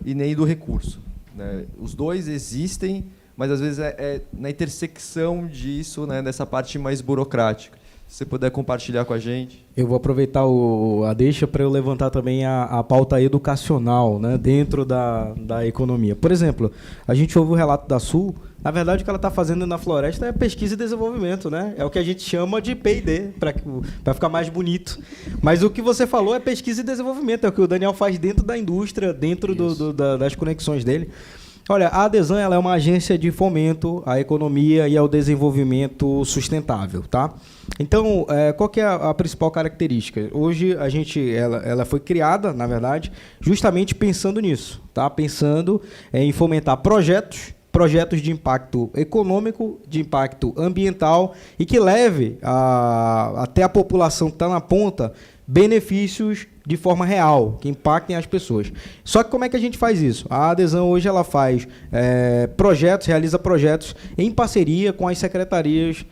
e nem do recurso, né? Os dois existem, mas às vezes é na intersecção disso, né, dessa parte mais burocrática. Se você puder compartilhar com a gente.
Eu vou aproveitar a deixa para eu levantar também a pauta educacional, né, dentro da economia. Por exemplo, a gente ouve o relato da Sul. Na verdade, o que ela está fazendo na floresta é pesquisa e desenvolvimento, né? É o que a gente chama de P&D, para ficar mais bonito. Mas o que você falou é pesquisa e desenvolvimento, é o que o Daniel faz dentro da indústria, dentro das conexões dele. Olha, a Desan, ela é uma agência de fomento à economia e ao desenvolvimento sustentável, tá? Então, qual que é a principal característica? Hoje, ela foi criada, na verdade, justamente pensando nisso, tá? Pensando em fomentar projetos de impacto econômico, de impacto ambiental e que leve até a população que está na ponta benefícios de forma real, que impactem as pessoas. Só que como é que a gente faz isso? A Adesão hoje ela faz realiza projetos em parceria com as secretarias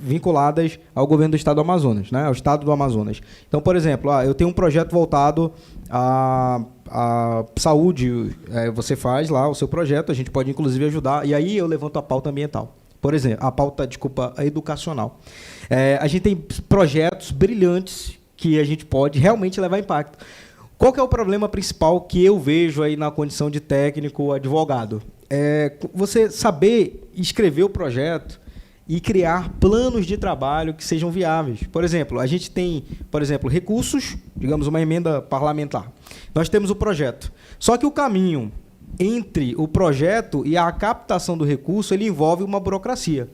vinculadas ao governo do Estado do Amazonas, né? Ao Estado do Amazonas. Então, por exemplo, eu tenho um projeto voltado à saúde, você faz lá o seu projeto, a gente pode inclusive ajudar, e aí eu levanto a pauta ambiental. Por exemplo, educacional. A gente tem projetos brilhantes que a gente pode realmente levar impacto. Qual que é o problema principal que eu vejo aí na condição de técnico advogado? Você saber escrever o projeto e criar planos de trabalho que sejam viáveis. Por exemplo, a gente tem, recursos, digamos, uma emenda parlamentar. Nós temos o projeto. Só que o caminho entre o projeto e a captação do recurso, ele envolve uma burocracia.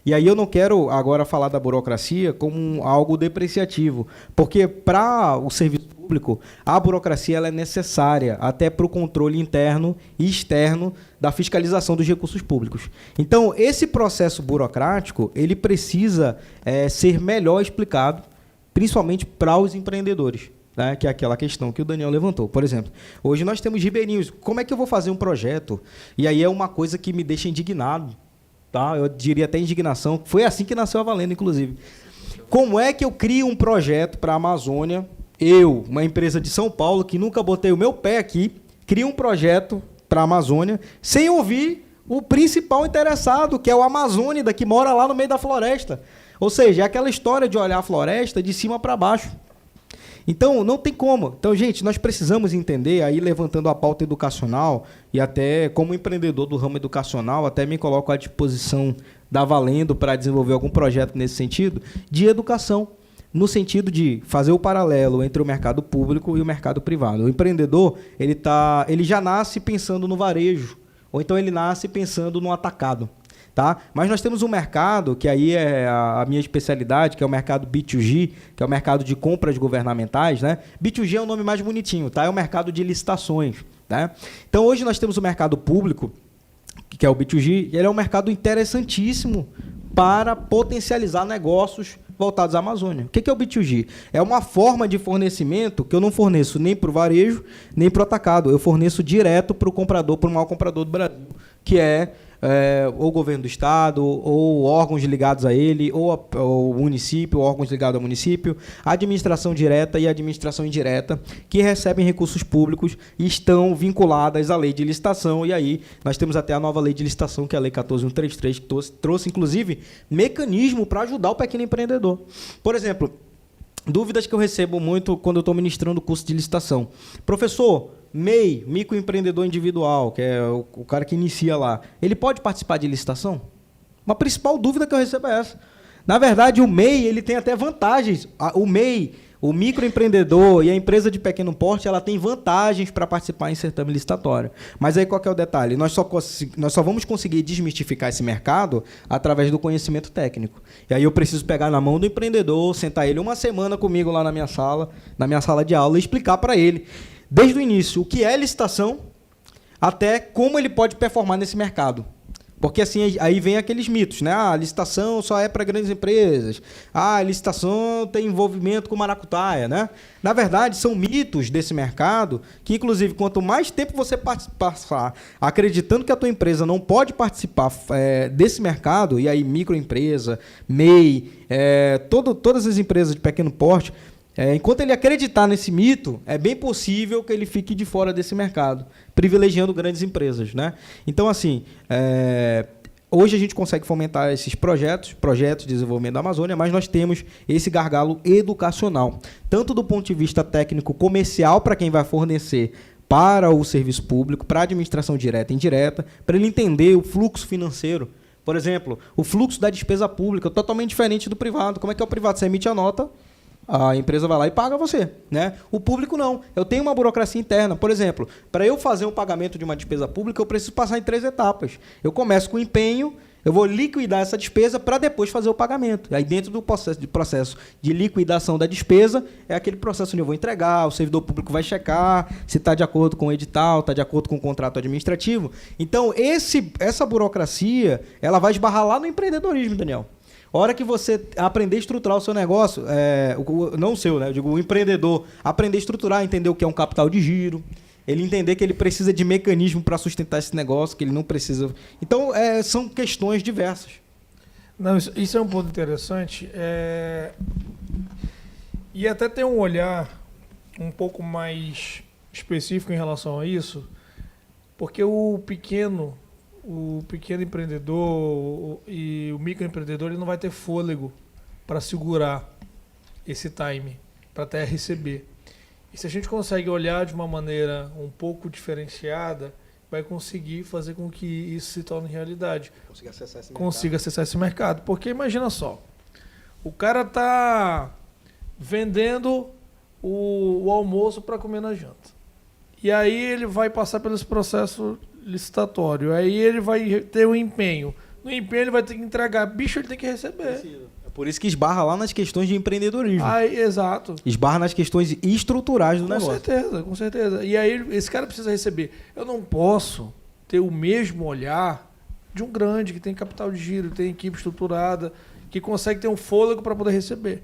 E aí eu não quero agora falar da burocracia como algo depreciativo, porque para o serviço público, a burocracia ela é necessária até para o controle interno e externo da fiscalização dos recursos públicos. Então, esse processo burocrático, ele precisa ser melhor explicado, principalmente para os empreendedores. Né, que é aquela questão que o Daniel levantou. Por exemplo, hoje nós temos ribeirinhos. Como é que eu vou fazer um projeto? E aí é uma coisa que me deixa indignado. Tá? Eu diria até indignação. Foi assim que nasceu a Valendo, inclusive. Como é que eu crio um projeto para a Amazônia? Eu, uma empresa de São Paulo, que nunca botei o meu pé aqui, crio um projeto para a Amazônia sem ouvir o principal interessado, que é o amazônida, que mora lá no meio da floresta. Ou seja, é aquela história de olhar a floresta de cima para baixo. Então, não tem como. Então, gente, nós precisamos entender, aí levantando a pauta educacional, e até como empreendedor do ramo educacional, até me coloco à disposição da Valendo para desenvolver algum projeto nesse sentido, de educação, no sentido de fazer o paralelo entre o mercado público e o mercado privado. O empreendedor, ele já nasce pensando no varejo, ou então ele nasce pensando no atacado. Tá? Mas nós temos um mercado, que aí é a minha especialidade, que é o mercado B2G, que é o mercado de compras governamentais. Né? B2G é o nome mais bonitinho, tá? É o mercado de licitações. Tá? Então, hoje nós temos o mercado público, que é o B2G, e ele é um mercado interessantíssimo para potencializar negócios voltados à Amazônia. O que é o B2G? É uma forma de fornecimento que eu não forneço nem para o varejo, nem para o atacado. Eu forneço direto para o comprador, para o maior comprador do Brasil, que é ou o governo do estado, ou órgãos ligados a ele, ou o município, órgãos ligados ao município, a administração direta e a administração indireta, que recebem recursos públicos e estão vinculadas à lei de licitação. E aí nós temos até a nova lei de licitação, que é a Lei 14.133, que trouxe, inclusive, mecanismo para ajudar o pequeno empreendedor. Por exemplo, dúvidas que eu recebo muito quando eu estou ministrando o curso de licitação. Professor, MEI, microempreendedor individual, que é o cara que inicia lá, ele pode participar de licitação? Uma principal dúvida que eu recebo é essa. Na verdade, o MEI ele tem até vantagens. O MEI, o microempreendedor e a empresa de pequeno porte, ela tem vantagens para participar em certame licitatório. Mas aí qual que é o detalhe? Nós só vamos conseguir desmistificar esse mercado através do conhecimento técnico. E aí eu preciso pegar na mão do empreendedor, sentar ele uma semana comigo lá na minha sala de aula e explicar para ele, desde o início, o que é licitação, até como ele pode performar nesse mercado. Porque assim, aí vem aqueles mitos, né? A licitação só é para grandes empresas. A licitação tem envolvimento com maracutaia, né? Na verdade, são mitos desse mercado que, inclusive, quanto mais tempo você passar acreditando que a tua empresa não pode participar desse mercado, e aí microempresa, MEI, todas as empresas de pequeno porte, enquanto ele acreditar nesse mito, é bem possível que ele fique de fora desse mercado, privilegiando grandes empresas, né? Então, assim, hoje a gente consegue fomentar esses projetos de desenvolvimento da Amazônia, mas nós temos esse gargalo educacional, tanto do ponto de vista técnico comercial para quem vai fornecer para o serviço público, para a administração direta e indireta, para ele entender o fluxo financeiro. Por exemplo, o fluxo da despesa pública é totalmente diferente do privado. Como é que é o privado? Você emite a nota, a empresa vai lá e paga você, né? O público não. Eu tenho uma burocracia interna. Por exemplo, para eu fazer um pagamento de uma despesa pública, eu preciso passar em 3 etapas. Eu começo com o empenho, eu vou liquidar essa despesa para depois fazer o pagamento. Aí dentro do processo de liquidação da despesa, é aquele processo onde eu vou entregar, o servidor público vai checar se está de acordo com o edital, está de acordo com o contrato administrativo. Então, essa burocracia, ela vai esbarrar lá no empreendedorismo, Daniel. A hora que você aprender a estruturar o seu negócio, não o seu, né? Eu digo, o empreendedor aprender a estruturar, entender o que é um capital de giro, ele entender que ele precisa de mecanismo para sustentar esse negócio, que ele não precisa... Então, são questões diversas.
Não, isso é um ponto interessante. E até ter um olhar um pouco mais específico em relação a isso, porque o pequeno empreendedor e o microempreendedor, ele não vai ter fôlego para segurar esse time, para até receber. E se a gente consegue olhar de uma maneira um pouco diferenciada, vai conseguir fazer com que isso se torne realidade. Consiga acessar esse mercado. Porque imagina só, o cara está vendendo o almoço para comer na janta. E aí ele vai passar pelo esse processo licitatório. Aí ele vai ter um empenho. No empenho ele vai ter que entregar. Bicho, ele tem que receber.
É por isso que esbarra lá nas questões de empreendedorismo.
Exato.
Esbarra nas questões estruturais do negócio.
Com certeza. E aí esse cara precisa receber. Eu não posso ter o mesmo olhar de um grande que tem capital de giro, tem equipe estruturada, que consegue ter um fôlego para poder receber.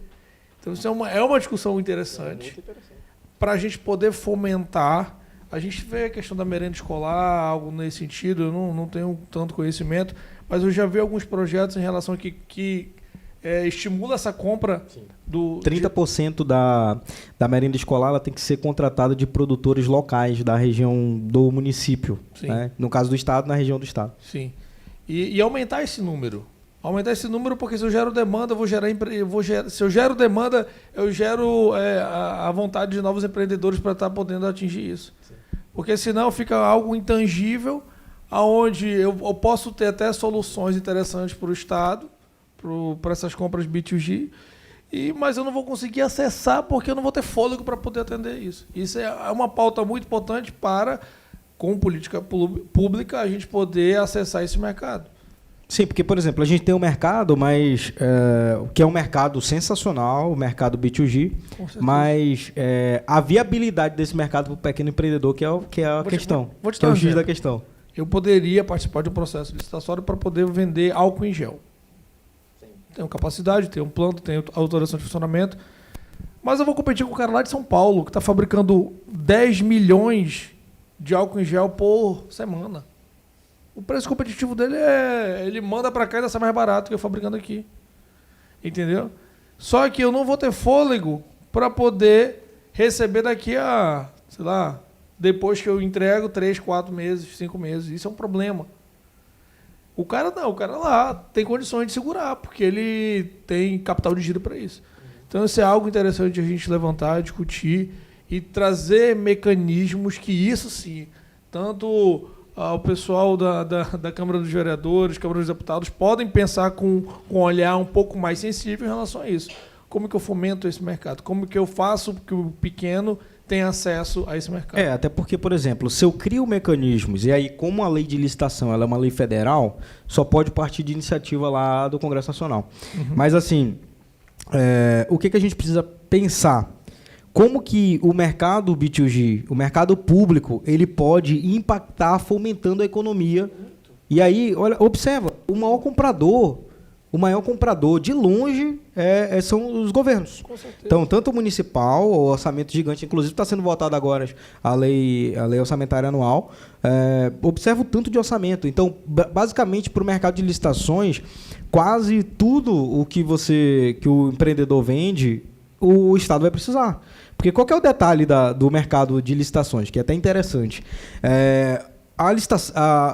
Então isso é uma discussão interessante. Para a gente poder fomentar. A gente vê a questão da merenda escolar, algo nesse sentido, eu não tenho tanto conhecimento, mas eu já vi alguns projetos em relação que estimula essa compra.
Sim. 30% da merenda escolar ela tem que ser contratada de produtores locais da região do município. Né? No caso do estado, na região do estado.
Sim. E aumentar esse número. Aumentar esse número, porque se eu gero demanda, se eu gero demanda, eu gero a vontade de novos empreendedores para estar podendo atingir isso. Sim. Porque senão fica algo intangível, onde eu posso ter até soluções interessantes para o Estado, para essas compras B2G, mas eu não vou conseguir acessar porque eu não vou ter fôlego para poder atender isso. Isso é uma pauta muito importante para, com política pública, a gente poder acessar esse mercado.
Sim, porque, por exemplo, a gente tem um mercado, mas que é um mercado sensacional, o mercado B2G, mas a viabilidade desse mercado para o pequeno empreendedor que é a questão, que é o X da questão.
Eu poderia participar de um processo licitatório para poder vender álcool em gel. Sim. Tenho capacidade, tenho um plano, tenho autorização de funcionamento, mas eu vou competir com o cara lá de São Paulo, que está fabricando 10 milhões de álcool em gel por semana. O preço competitivo dele ele manda para cá e ainda sai mais barato que eu fabricando aqui. Entendeu? Só que eu não vou ter fôlego para poder receber daqui a, sei lá, depois que eu entrego 3, 4 meses, 5 meses. Isso é um problema. O cara lá tem condições de segurar, porque ele tem capital de giro para isso. Então isso é algo interessante a gente levantar, discutir e trazer mecanismos que isso sim, tanto o pessoal da Câmara dos Vereadores, Câmara dos Deputados, podem pensar com um olhar um pouco mais sensível em relação a isso. Como que eu fomento esse mercado? Como que eu faço que o pequeno tenha acesso a esse mercado?
Até porque, por exemplo, se eu crio mecanismos, e aí como a lei de licitação ela é uma lei federal, só pode partir de iniciativa lá do Congresso Nacional. Uhum. Mas, assim, o que a gente precisa pensar? Como que o mercado B2G, o mercado público, ele pode impactar fomentando a economia E aí, olha, observa, o maior comprador de longe são os governos.
Com certeza.
Então, tanto o municipal, o orçamento gigante, inclusive está sendo votada agora a lei orçamentária anual, observa o tanto de orçamento. Então, basicamente, para o mercado de licitações, quase tudo o que o empreendedor vende, o Estado vai precisar. Porque qual que é o detalhe do mercado de licitações, que é até interessante?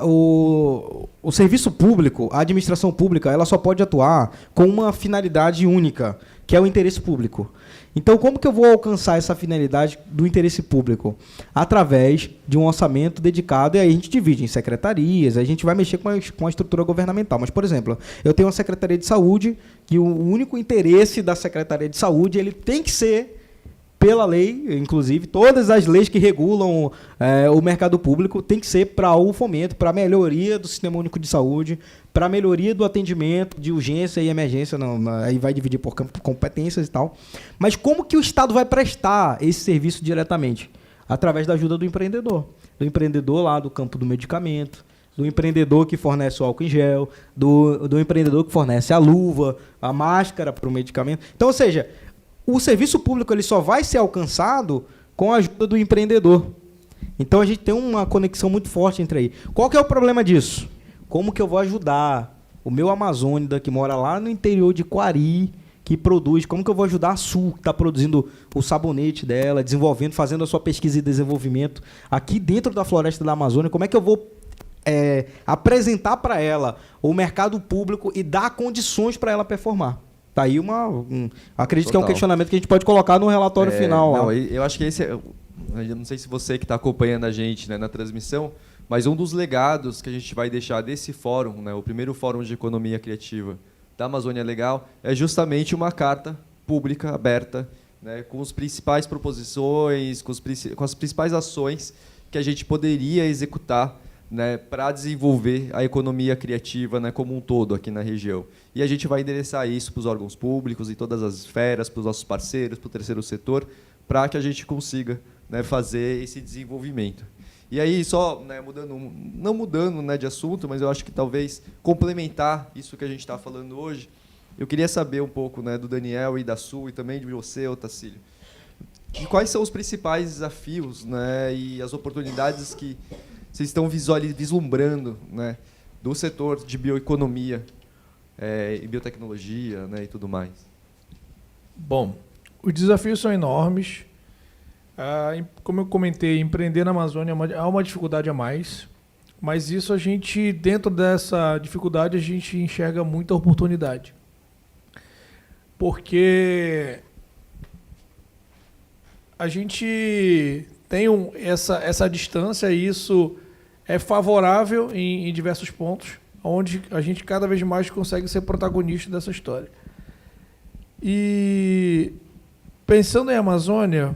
O serviço público, a administração pública, ela só pode atuar com uma finalidade única, que é o interesse público. Então, como que eu vou alcançar essa finalidade do interesse público? Através de um orçamento dedicado, e aí a gente divide em secretarias, a gente vai mexer com a estrutura governamental. Mas, por exemplo, eu tenho uma Secretaria de Saúde, que o único interesse da Secretaria de Saúde ele tem que ser pela lei, inclusive, todas as leis que regulam o mercado público tem que ser para o fomento, para a melhoria do Sistema Único de Saúde, para a melhoria do atendimento de urgência e emergência, aí vai dividir por competências e tal. Mas como que o Estado vai prestar esse serviço diretamente? Através da ajuda do empreendedor lá do campo do medicamento, do empreendedor que fornece o álcool em gel, do empreendedor que fornece a luva, a máscara para o medicamento. Então, ou seja, o serviço público ele só vai ser alcançado com a ajuda do empreendedor. Então, a gente tem uma conexão muito forte entre aí. Qual que é o problema disso? Como que eu vou ajudar o meu amazônida, que mora lá no interior de Quari, que produz, como que eu vou ajudar a Sul, que está produzindo o sabonete dela, desenvolvendo, fazendo a sua pesquisa e desenvolvimento aqui dentro da floresta da Amazônia, como é que eu vou apresentar para ela o mercado público e dar condições para ela performar? Tá aí acredito que é um questionamento que a gente pode colocar no relatório final.
Não, eu acho que esse eu não sei se você que está acompanhando a gente, né, na transmissão, mas um dos legados que a gente vai deixar desse fórum, né, o primeiro fórum de economia criativa da Amazônia Legal, é justamente uma carta pública aberta, né, com as principais proposições, com as principais ações que a gente poderia executar, né, para desenvolver a economia criativa, né, como um todo aqui na região. E a gente vai endereçar isso para os órgãos públicos e todas as esferas, para os nossos parceiros, para o terceiro setor, para que a gente consiga, né, fazer esse desenvolvimento. E aí, só, né, não mudando, né, de assunto, mas eu acho que talvez complementar isso que a gente está falando hoje, eu queria saber um pouco, né, do Daniel e da Sul, e também de você, Otacílio, quais são os principais desafios, né, e as oportunidades que vocês estão vislumbrando, né, do setor de bioeconomia e biotecnologia, né, e tudo mais?
Bom, os desafios são enormes. Como eu comentei, empreender na Amazônia há uma dificuldade a mais, mas isso a gente, dentro dessa dificuldade, a gente enxerga muita oportunidade. Porque a gente tem essa distância e isso é favorável em diversos pontos, onde a gente cada vez mais consegue ser protagonista dessa história. E pensando em Amazônia,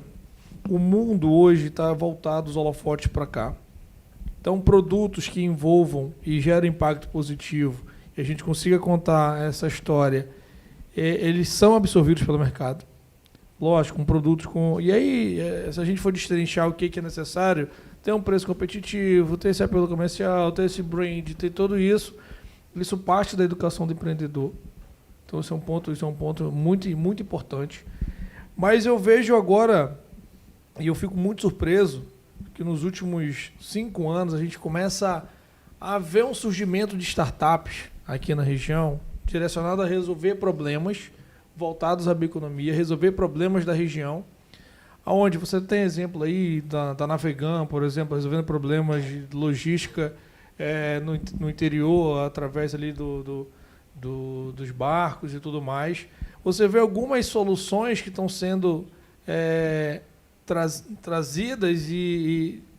o mundo hoje está voltado os holofotes para cá. Então, produtos que envolvam e gerem impacto positivo, e a gente consiga contar essa história, eles são absorvidos pelo mercado. Lógico, produtos com... E aí, se a gente for destrinchar o que é necessário, ter um preço competitivo, ter esse apelo comercial, ter esse brand, ter tudo isso, isso parte da educação do empreendedor. Então, isso é um ponto muito, muito importante. Mas eu vejo agora, e eu fico muito surpreso, que nos últimos 5 anos a gente começa a ver um surgimento de startups aqui na região, direcionado a resolver problemas voltados à bioeconomia, resolver problemas da região, onde você tem exemplo aí da Navegan, por exemplo, resolvendo problemas de logística no interior, através ali dos barcos e tudo mais. Você vê algumas soluções que estão sendo trazidas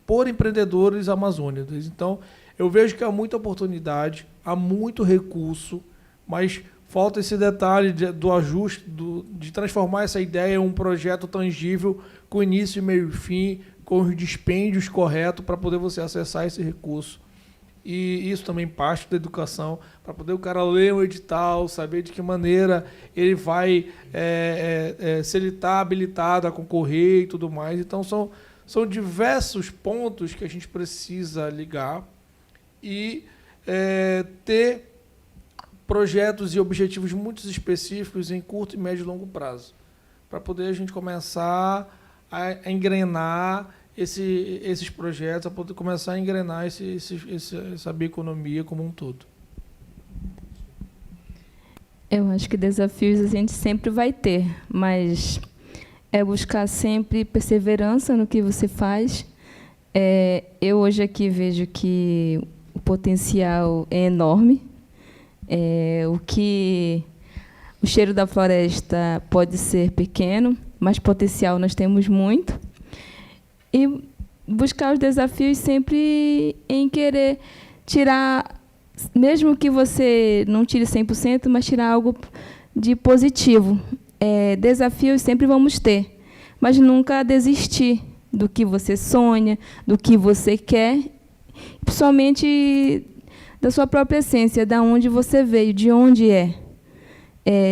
por empreendedores amazônicos. Então, eu vejo que há muita oportunidade, há muito recurso, mas falta esse detalhe do ajuste, de transformar essa ideia em um projeto tangível, com início, meio e fim, com os dispêndios corretos para poder você acessar esse recurso. E isso também parte da educação, para poder o cara ler o edital, saber de que maneira ele vai, se ele está habilitado a concorrer e tudo mais. Então, são diversos pontos que a gente precisa ligar. E ter projetos e objetivos muito específicos em curto, médio e longo prazo, para poder a gente começar a engrenar esses projetos, a poder começar a engrenar essa bioeconomia como um todo.
Eu acho que desafios a gente sempre vai ter, mas é buscar sempre perseverança no que você faz. Eu hoje aqui vejo que o potencial é enorme. O cheiro da floresta pode ser pequeno, mas potencial nós temos muito. E buscar os desafios sempre em querer tirar, mesmo que você não tire 100%, mas tirar algo de positivo. Desafios sempre vamos ter, mas nunca desistir do que você sonha, do que você quer, principalmente da sua própria essência, da onde você veio, de onde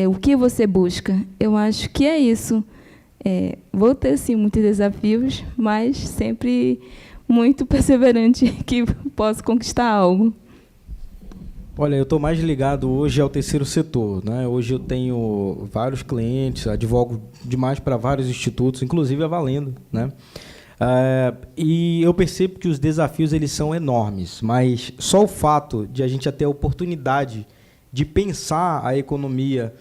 o que você busca. Eu acho que é isso. Vou ter, sim, muitos desafios, mas sempre muito perseverante que posso conquistar algo.
Olha, eu estou mais ligado hoje ao terceiro setor, né? Hoje eu tenho vários clientes, advogo demais para vários institutos, inclusive a Valendo, né? E eu percebo que os desafios eles são enormes, mas só o fato de a gente ter a oportunidade de pensar a economia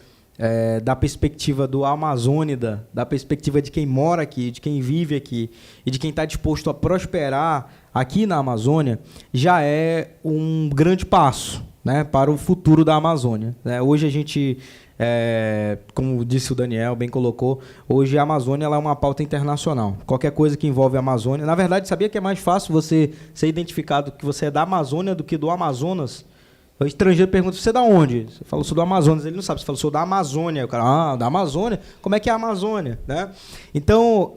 da perspectiva do amazônida, da perspectiva de quem mora aqui, de quem vive aqui e de quem está disposto a prosperar aqui na Amazônia, já é um grande passo, né, para o futuro da Amazônia. Hoje a gente, como disse o Daniel, bem colocou, hoje a Amazônia ela é uma pauta internacional. Qualquer coisa que envolve a Amazônia... Na verdade, sabia que é mais fácil você ser identificado que você é da Amazônia do que do Amazonas? O estrangeiro pergunta, você é da onde? Você falou, sou do Amazonas. Ele não sabe, você falou, sou da Amazônia. O cara, da Amazônia? Como é que é a Amazônia? Né? Então,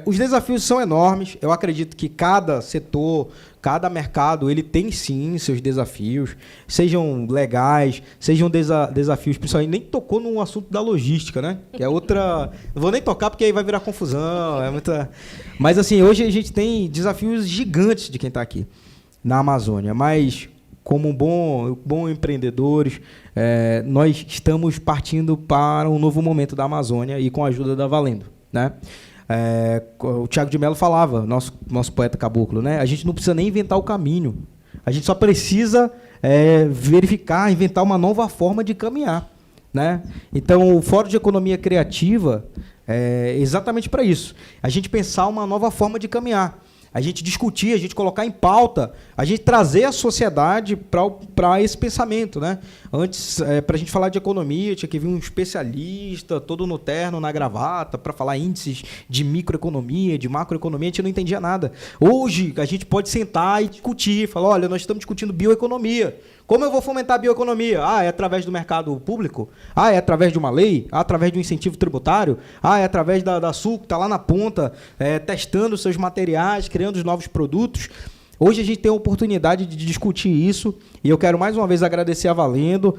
os desafios são enormes. Eu acredito que cada setor, cada mercado, ele tem sim seus desafios, sejam legais, sejam desafios, principalmente, nem tocou no assunto da logística, né? Que é outra... Não vou nem tocar porque aí vai virar confusão, é muita... Mas, assim, hoje a gente tem desafios gigantes de quem está aqui na Amazônia, mas... Como bom empreendedores, nós estamos partindo para um novo momento da Amazônia e com a ajuda da Valendo, né? O Thiago de Mello falava, nosso poeta caboclo, né? A gente não precisa nem inventar o caminho, a gente só precisa verificar, inventar uma nova forma de caminhar, né? Então, o Fórum de Economia Criativa é exatamente para isso, a gente pensar uma nova forma de caminhar. A gente discutir, a gente colocar em pauta, a gente trazer a sociedade para esse pensamento, né? Antes, para a gente falar de economia, tinha que vir um especialista, todo no terno, na gravata, para falar índices de microeconomia, de macroeconomia, a gente não entendia nada. Hoje, a gente pode sentar e discutir, falar, olha, nós estamos discutindo bioeconomia. Como eu vou fomentar a bioeconomia? É através do mercado público? É através de uma lei? Através de um incentivo tributário? É através da Sul, que está lá na ponta, testando seus materiais, criando os novos produtos? Hoje a gente tem a oportunidade de discutir isso e eu quero mais uma vez agradecer a Valendo,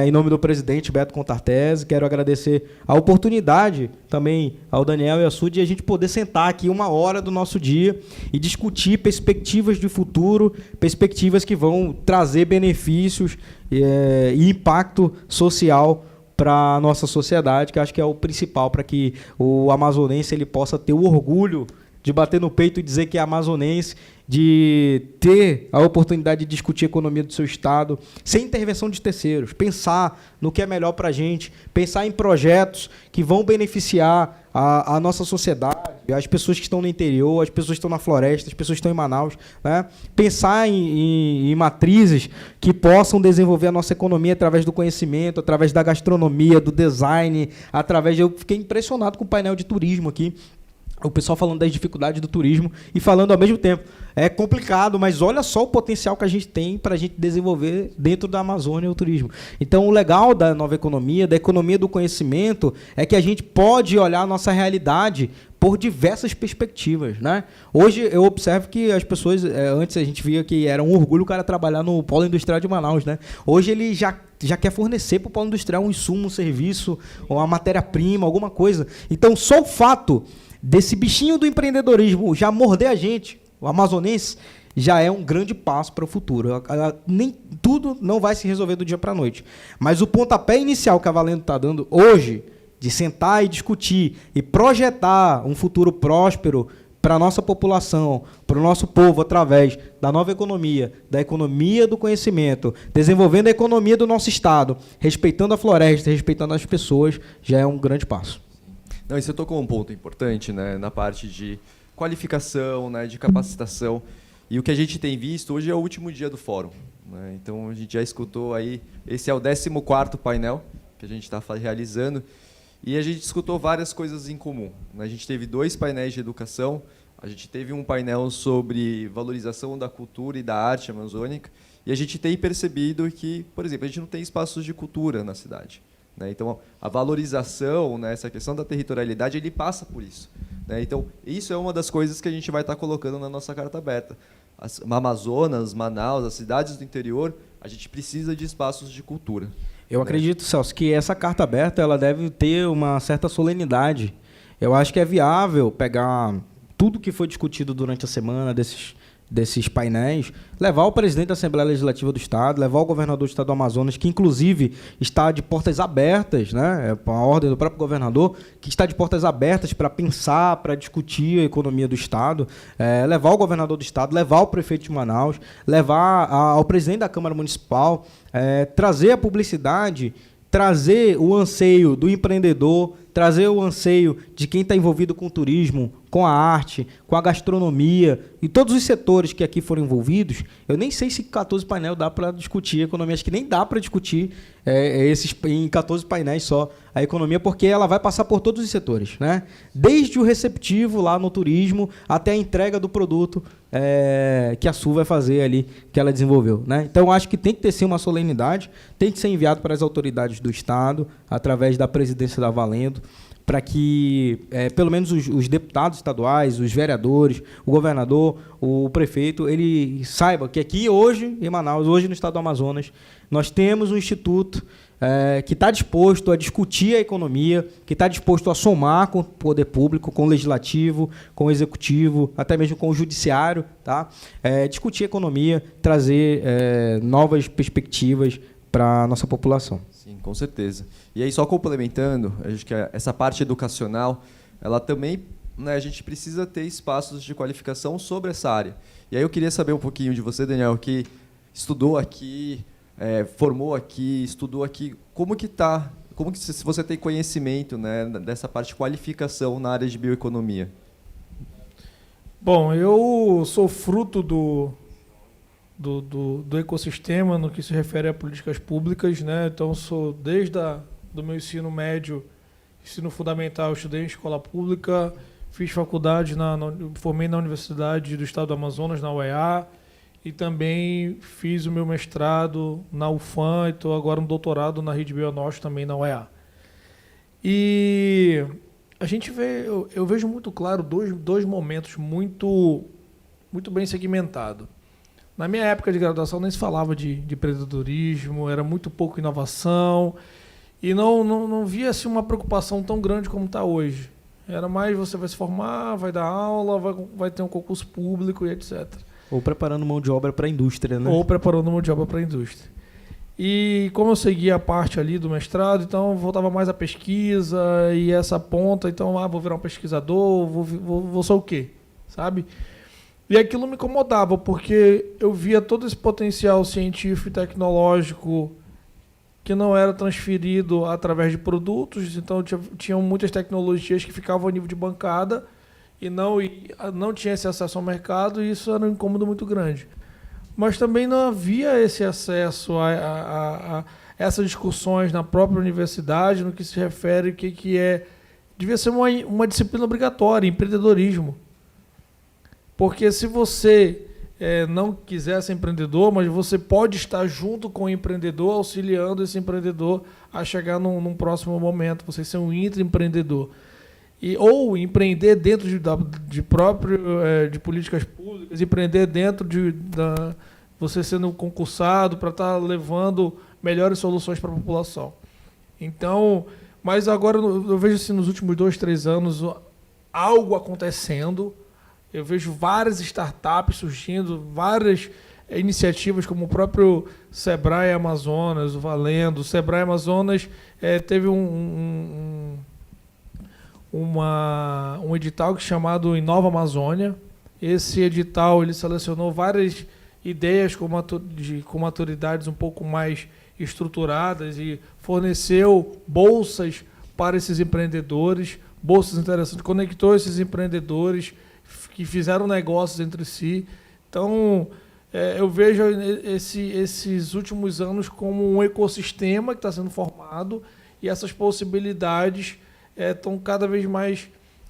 em nome do presidente Beto Contartese, quero agradecer a oportunidade também ao Daniel e à Su de a gente poder sentar aqui uma hora do nosso dia e discutir perspectivas de futuro, perspectivas que vão trazer benefícios e impacto social para a nossa sociedade, que acho que é o principal para que o amazonense ele possa ter o orgulho de bater no peito e dizer que é amazonense, de ter a oportunidade de discutir a economia do seu estado, sem intervenção de terceiros, pensar no que é melhor para a gente, pensar em projetos que vão beneficiar a nossa sociedade, as pessoas que estão no interior, as pessoas que estão na floresta, as pessoas que estão em Manaus, né? Pensar em matrizes que possam desenvolver a nossa economia através do conhecimento, através da gastronomia, do design, eu fiquei impressionado com o painel de turismo aqui, o pessoal falando das dificuldades do turismo e falando ao mesmo tempo. É complicado, mas olha só o potencial que a gente tem para a gente desenvolver dentro da Amazônia o turismo. Então, o legal da nova economia, da economia do conhecimento, é que a gente pode olhar a nossa realidade por diversas perspectivas, né? Hoje, eu observo que as pessoas... antes a gente via que era um orgulho o cara trabalhar no polo industrial de Manaus, né? Hoje ele já quer fornecer para o polo industrial um insumo, um serviço, uma matéria-prima, alguma coisa. Então, só o fato desse bichinho do empreendedorismo já morder a gente, o amazonense, já é um grande passo para o futuro. Nem tudo não vai se resolver do dia para a noite. Mas o pontapé inicial que a Valendo está dando hoje, de sentar e discutir e projetar um futuro próspero para a nossa população, para o nosso povo, através da nova economia, da economia do conhecimento, desenvolvendo a economia do nosso Estado, respeitando a floresta, respeitando as pessoas, já é um grande passo.
Não, e você tocou um ponto importante, né, na parte de qualificação, né, de capacitação. E o que a gente tem visto, hoje é o último dia do fórum, né? Então, a gente já escutou aí, esse é o 14º painel que a gente está realizando, e a gente escutou várias coisas em comum, né? A gente teve 2 painéis de educação, a gente teve um painel sobre valorização da cultura e da arte amazônica, e a gente tem percebido que, por exemplo, a gente não tem espaços de cultura na cidade, né? Então, a valorização, né, essa questão da territorialidade, ele passa por isso, né? Então, isso é uma das coisas que a gente vai estar colocando na nossa carta aberta. As Amazonas, Manaus, as cidades do interior, a gente precisa de espaços de cultura.
Eu acredito, Celso, que essa carta aberta ela deve ter uma certa solenidade. Eu acho que é viável pegar tudo que foi discutido durante a semana desses painéis, levar o presidente da Assembleia Legislativa do Estado, levar o governador do Estado do Amazonas, que inclusive está de portas abertas, né, a ordem do próprio governador, que está de portas abertas para pensar, para discutir a economia do Estado, levar o governador do Estado, levar o prefeito de Manaus, levar ao presidente da Câmara Municipal, trazer a publicidade, trazer o anseio do empreendedor, trazer o anseio de quem está envolvido com o turismo, com a arte, com a gastronomia e todos os setores que aqui foram envolvidos. Eu nem sei se 14 painel dá para discutir a economia, acho que nem dá para discutir em 14 painéis só a economia, porque ela vai passar por todos os setores, né? Desde o receptivo lá no turismo até a entrega do produto que a Sul vai fazer ali, que ela desenvolveu, né? Então, acho que tem que ter sim uma solenidade, tem que ser enviado para as autoridades do Estado, através da presidência da Valendo, para que, pelo menos, os deputados estaduais, os vereadores, o governador, o prefeito, ele saiba que aqui hoje, em Manaus, hoje no estado do Amazonas, nós temos um instituto que está disposto a discutir a economia, que está disposto a somar com o poder público, com o legislativo, com o executivo, até mesmo com o judiciário, tá? Discutir a economia, trazer novas perspectivas para a nossa população.
Sim, com certeza. E aí, só complementando, acho que essa parte educacional, ela também, né, a gente precisa ter espaços de qualificação sobre essa área. E aí eu queria saber um pouquinho de você, Daniel, que estudou aqui, formou aqui, estudou aqui, como que se você tem conhecimento, né, dessa parte de qualificação na área de bioeconomia?
Bom, eu sou fruto do ecossistema no que se refere a políticas públicas, né? Então, sou desde do meu ensino médio, ensino fundamental, estudei em escola pública, fiz faculdade, formei na Universidade do Estado do Amazonas, na UEA, e também fiz o meu mestrado na UFAM, e estou agora no doutorado na Rede Bionorte, também na UEA. E a gente eu vejo muito claro dois momentos muito bem segmentados. Na minha época de graduação nem se falava de empreendedorismo, era muito pouco inovação e não via assim, uma preocupação tão grande como está hoje. Era mais você vai se formar, vai dar aula, vai ter um concurso público e etc.
Ou preparando mão de obra para a indústria, né?
Ou preparando mão de obra para a indústria. E como eu seguia a parte ali do mestrado, então eu voltava mais à pesquisa e essa ponta, então vou virar um pesquisador, vou ser o quê? Sabe? E aquilo me incomodava, porque eu via todo esse potencial científico e tecnológico que não era transferido através de produtos, então tinham muitas tecnologias que ficavam a nível de bancada e não tinha esse acesso ao mercado, e isso era um incômodo muito grande. Mas também não havia esse acesso a essas discussões na própria universidade, no que se refere devia ser uma disciplina obrigatória, empreendedorismo. Porque se você não quiser ser empreendedor, mas você pode estar junto com o empreendedor, auxiliando esse empreendedor a chegar num próximo momento, você ser um intraempreendedor. Ou empreender dentro de políticas públicas, empreender dentro você sendo concursado para estar levando melhores soluções para a população. Então, mas agora eu vejo assim, nos últimos 2, 3 anos algo acontecendo, Eu vejo várias startups surgindo, várias iniciativas como o próprio Sebrae Amazonas, o Valendo. O Sebrae Amazonas teve um edital chamado Inova Amazônia. Esse edital ele selecionou várias ideias com maturidades um pouco mais estruturadas e forneceu bolsas para esses empreendedores, bolsas interessantes, conectou esses empreendedores que fizeram negócios entre si. Então, eu vejo esses últimos anos como um ecossistema que está sendo formado e essas possibilidades estão cada vez mais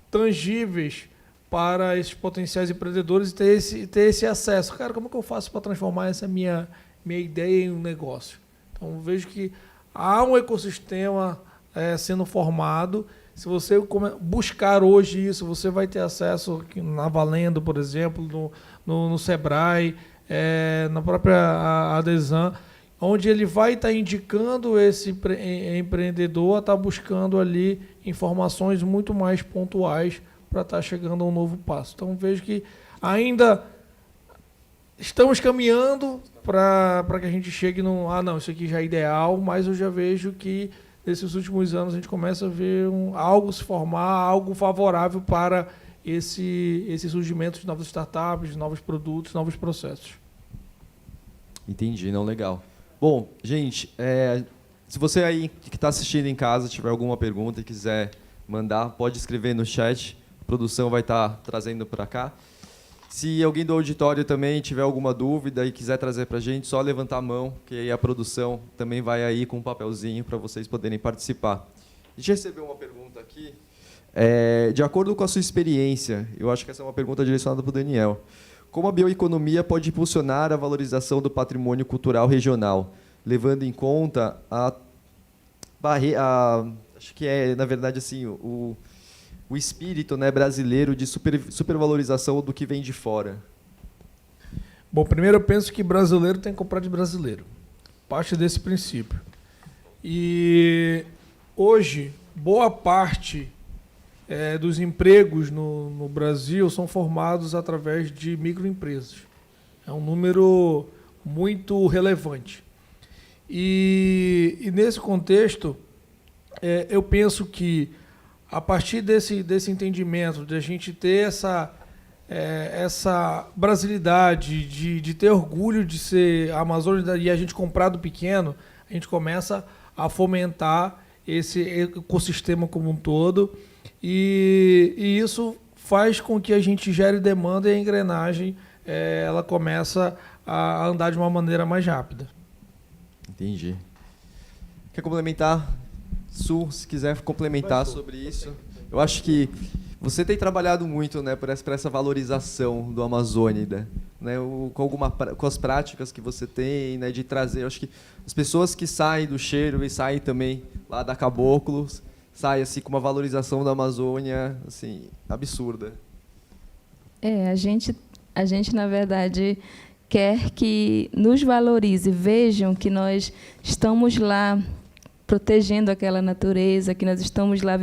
tangíveis para esses potenciais empreendedores e ter esse acesso. Cara, como é que eu faço para transformar essa minha ideia em um negócio? Então, eu vejo que há um ecossistema sendo formado. Se você buscar hoje isso, você vai ter acesso na Valendo, por exemplo, no Sebrae, na própria Adesan, onde ele vai estar indicando esse empreendedor a estar buscando ali informações muito mais pontuais para estar chegando a um novo passo. Então, vejo que ainda estamos caminhando para que a gente chegue num... não, isso aqui já é ideal, mas eu já vejo que nesses últimos anos a gente começa a ver algo se formar, algo favorável para esse surgimento de novas startups, de novos produtos, novos processos.
Entendi, não, legal. Bom, gente, se você aí que está assistindo em casa tiver alguma pergunta e quiser mandar, pode escrever no chat. A produção vai estar trazendo para cá. Se alguém do auditório também tiver alguma dúvida e quiser trazer para a gente, só levantar a mão, que aí a produção também vai aí com um papelzinho para vocês poderem participar. A gente recebeu uma pergunta aqui. De acordo com a sua experiência, eu acho que essa é uma pergunta direcionada para o Daniel, como a bioeconomia pode impulsionar a valorização do patrimônio cultural regional, levando em conta acho que na verdade, assim, o espírito, né, brasileiro de supervalorização do que vem de fora?
Bom, primeiro eu penso que brasileiro tem que comprar de brasileiro. Parte desse princípio. E hoje, boa parte dos empregos no Brasil são formados através de microempresas. É um número muito relevante. E nesse contexto, eu penso que, a partir desse entendimento, de a gente ter essa brasilidade, de ter orgulho de ser a Amazônia e a gente comprar do pequeno, a gente começa a fomentar esse ecossistema como um todo e isso faz com que a gente gere demanda e a engrenagem ela começa a andar de uma maneira mais rápida.
Entendi. Quer complementar? Su, se quiser complementar sobre isso. Eu acho que você tem trabalhado muito, né, por essa valorização do Amazônida, né, com as práticas que você tem, né, de trazer. Eu acho que as pessoas que saem do cheiro e saem também lá da Caboclo saem assim, com uma valorização da Amazônia assim, absurda.
A gente, na verdade, quer que nos valorize, vejam que nós estamos lá protegendo aquela natureza, que nós estamos lá,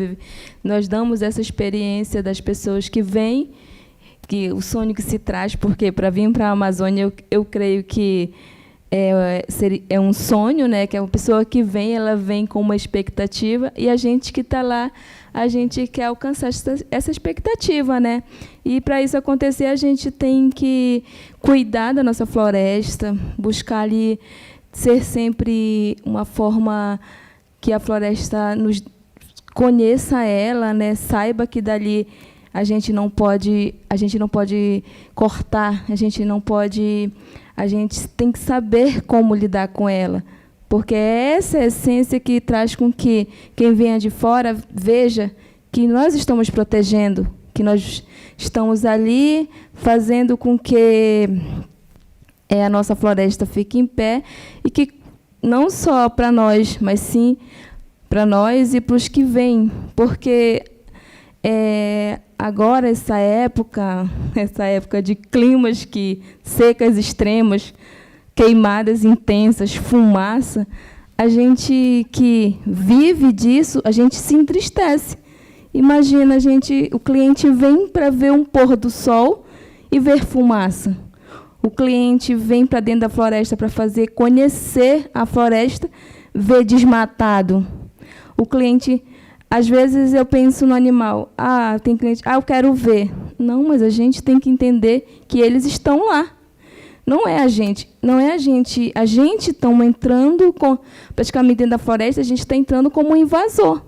nós damos essa experiência das pessoas que vêm, que o sonho que se traz, porque para vir para a Amazônia, eu creio que é um sonho, né? Que é uma pessoa que vem, ela vem com uma expectativa, e a gente que está lá, a gente quer alcançar essa expectativa, né? E para isso acontecer, a gente tem que cuidar da nossa floresta, buscar ali ser sempre uma forma que a floresta nos conheça ela, né? Saiba que dali a gente não pode cortar, a gente tem que saber como lidar com ela, porque é essa essência que traz com que quem venha de fora veja que nós estamos protegendo, que nós estamos ali fazendo com que a nossa floresta fique em pé e que não só para nós, mas sim para nós e para os que vêm, porque agora essa época de climas secas extremas, queimadas intensas, fumaça, a gente que vive disso, a gente se entristece. Imagina, o cliente vem para ver um pôr do sol e ver fumaça. O cliente vem para dentro da floresta para conhecer a floresta, ver desmatado. O cliente, às vezes eu penso no animal, tem cliente, eu quero ver. Não, mas a gente tem que entender que eles estão lá. Não é a gente. A gente está entrando praticamente dentro da floresta, a gente está entrando como um invasor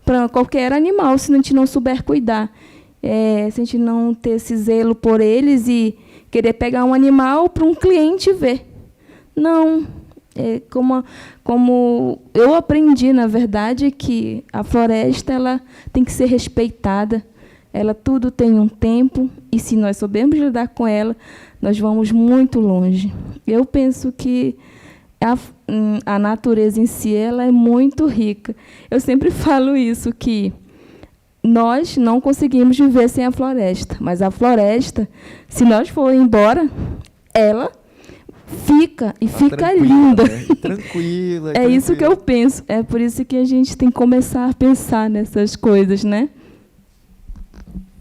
para qualquer animal, se a gente não souber cuidar. Se a gente não ter esse zelo por eles e querer pegar um animal para um cliente ver. Não. Como eu aprendi, na verdade, que a floresta ela tem que ser respeitada. Tudo tem um tempo, e se nós soubermos lidar com ela, nós vamos muito longe. Eu penso que a natureza em si ela é muito rica. Eu sempre falo isso, que nós não conseguimos viver sem a floresta, mas a floresta, se nós for embora, ela fica e fica linda.
Né? Tranquila.
É isso que eu penso. É por isso que a gente tem que começar a pensar nessas coisas, né?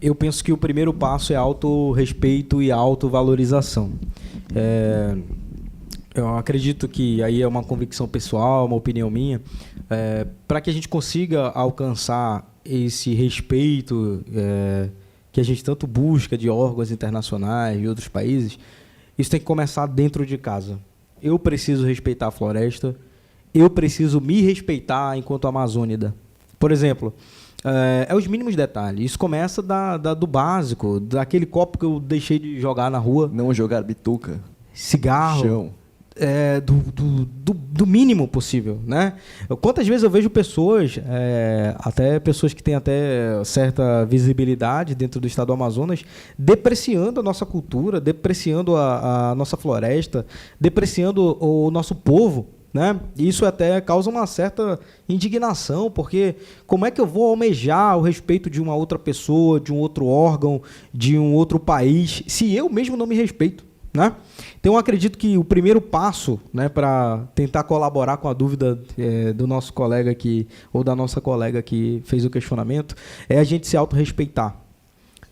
Eu penso que o primeiro passo é autorrespeito e autovalorização. Eu acredito que aí é uma convicção pessoal, uma opinião minha, para que a gente consiga alcançar esse respeito que a gente tanto busca de órgãos internacionais e outros países, isso tem que começar dentro de casa. Eu preciso respeitar a floresta, eu preciso me respeitar enquanto amazônida. Por exemplo, os mínimos detalhes. Isso começa do básico, daquele copo que eu deixei de jogar na rua.
Não jogar bituca.
Cigarro.
Chão.
Do mínimo possível, né? Quantas vezes eu vejo pessoas, até pessoas que têm até certa visibilidade dentro do estado do Amazonas, depreciando a nossa cultura, depreciando a nossa floresta, depreciando o nosso povo, né? Isso até causa uma certa indignação, porque como é que eu vou almejar o respeito de uma outra pessoa, de um outro órgão, de um outro país, se eu mesmo não me respeito, né? Então, eu acredito que o primeiro passo, né, para tentar colaborar com a dúvida do nosso colega aqui, ou da nossa colega que fez o questionamento, é a gente se autorrespeitar.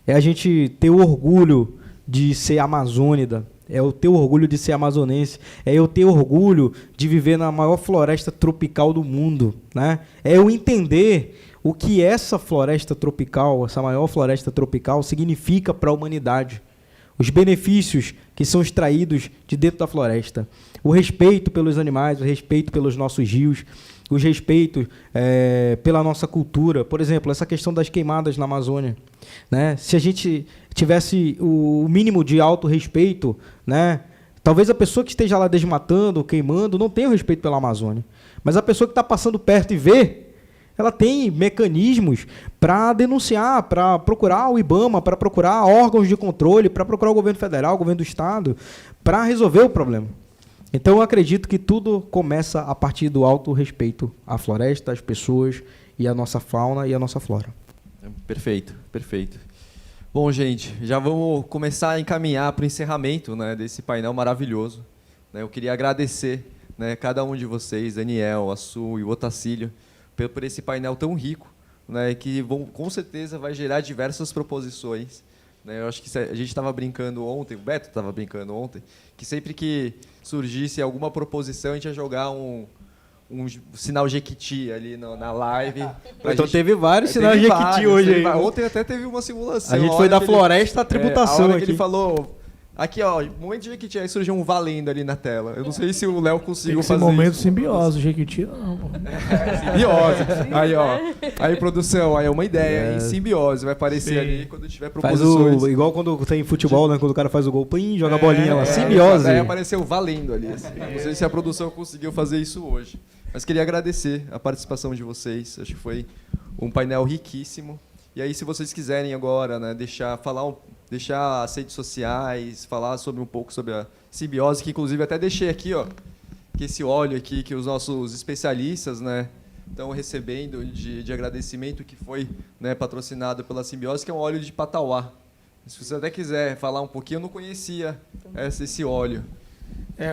É a gente ter o orgulho de ser amazônida, é eu ter orgulho de ser amazonense, é eu ter orgulho de viver na maior floresta tropical do mundo, né? É eu entender o que essa floresta tropical, essa maior floresta tropical, significa para a humanidade. Os benefícios que são extraídos de dentro da floresta. O respeito pelos animais, o respeito pelos nossos rios, o respeito pela nossa cultura. Por exemplo, essa questão das queimadas na Amazônia, né? Se a gente tivesse o mínimo de autorrespeito, né? Talvez a pessoa que esteja lá desmatando, queimando, não tenha o respeito pela Amazônia. Mas a pessoa que está passando perto e vê, ela tem mecanismos para denunciar, para procurar o IBAMA, para procurar órgãos de controle, para procurar o governo federal, o governo do estado, para resolver o problema. Então, eu acredito que tudo começa a partir do autorrespeito à floresta, às pessoas, e à nossa fauna e à nossa flora.
Perfeito, perfeito. Bom, gente, já vamos começar a encaminhar para o encerramento, né, desse painel maravilhoso. Eu queria agradecer, né, cada um de vocês, Daniel, Assu e o Otacílio, por esse painel tão rico, né, que com certeza vai gerar diversas proposições. Né? Eu acho que a gente estava brincando ontem, o Beto estava brincando ontem, que sempre que surgisse alguma proposição, a gente ia jogar um sinal Jequiti ali na live.
Então teve vários sinais Jequiti hoje aí.
Ontem até teve uma simulação.
A gente foi da floresta à tributação.
A hora
aqui.
que ele falou... Aqui, ó, momento de Jequiti, aí surgiu um valendo ali na tela. Eu não sei se o Léo conseguiu fazer isso.
Esse momento simbiose, Jequiti não, pô.
Simbiose. Aí, ó. Aí, produção, aí é uma ideia. Em simbiose, vai aparecer ali quando tiver proposições.
Igual quando tem futebol, né? Quando o cara faz o gol, pim, joga a bolinha lá. Simbiose.
Aí apareceu valendo ali. Assim. Não sei se a produção conseguiu fazer isso hoje. Mas queria agradecer a participação de vocês. Acho que foi um painel riquíssimo. E aí, se vocês quiserem agora, né, deixar as redes sociais, falar um pouco sobre a simbiose, que inclusive até deixei aqui, ó, que esse óleo aqui que os nossos especialistas, né, estão recebendo de agradecimento, que foi, né, patrocinado pela simbiose, que é um óleo de patauá. Se você até quiser falar um pouquinho, eu não conhecia esse óleo.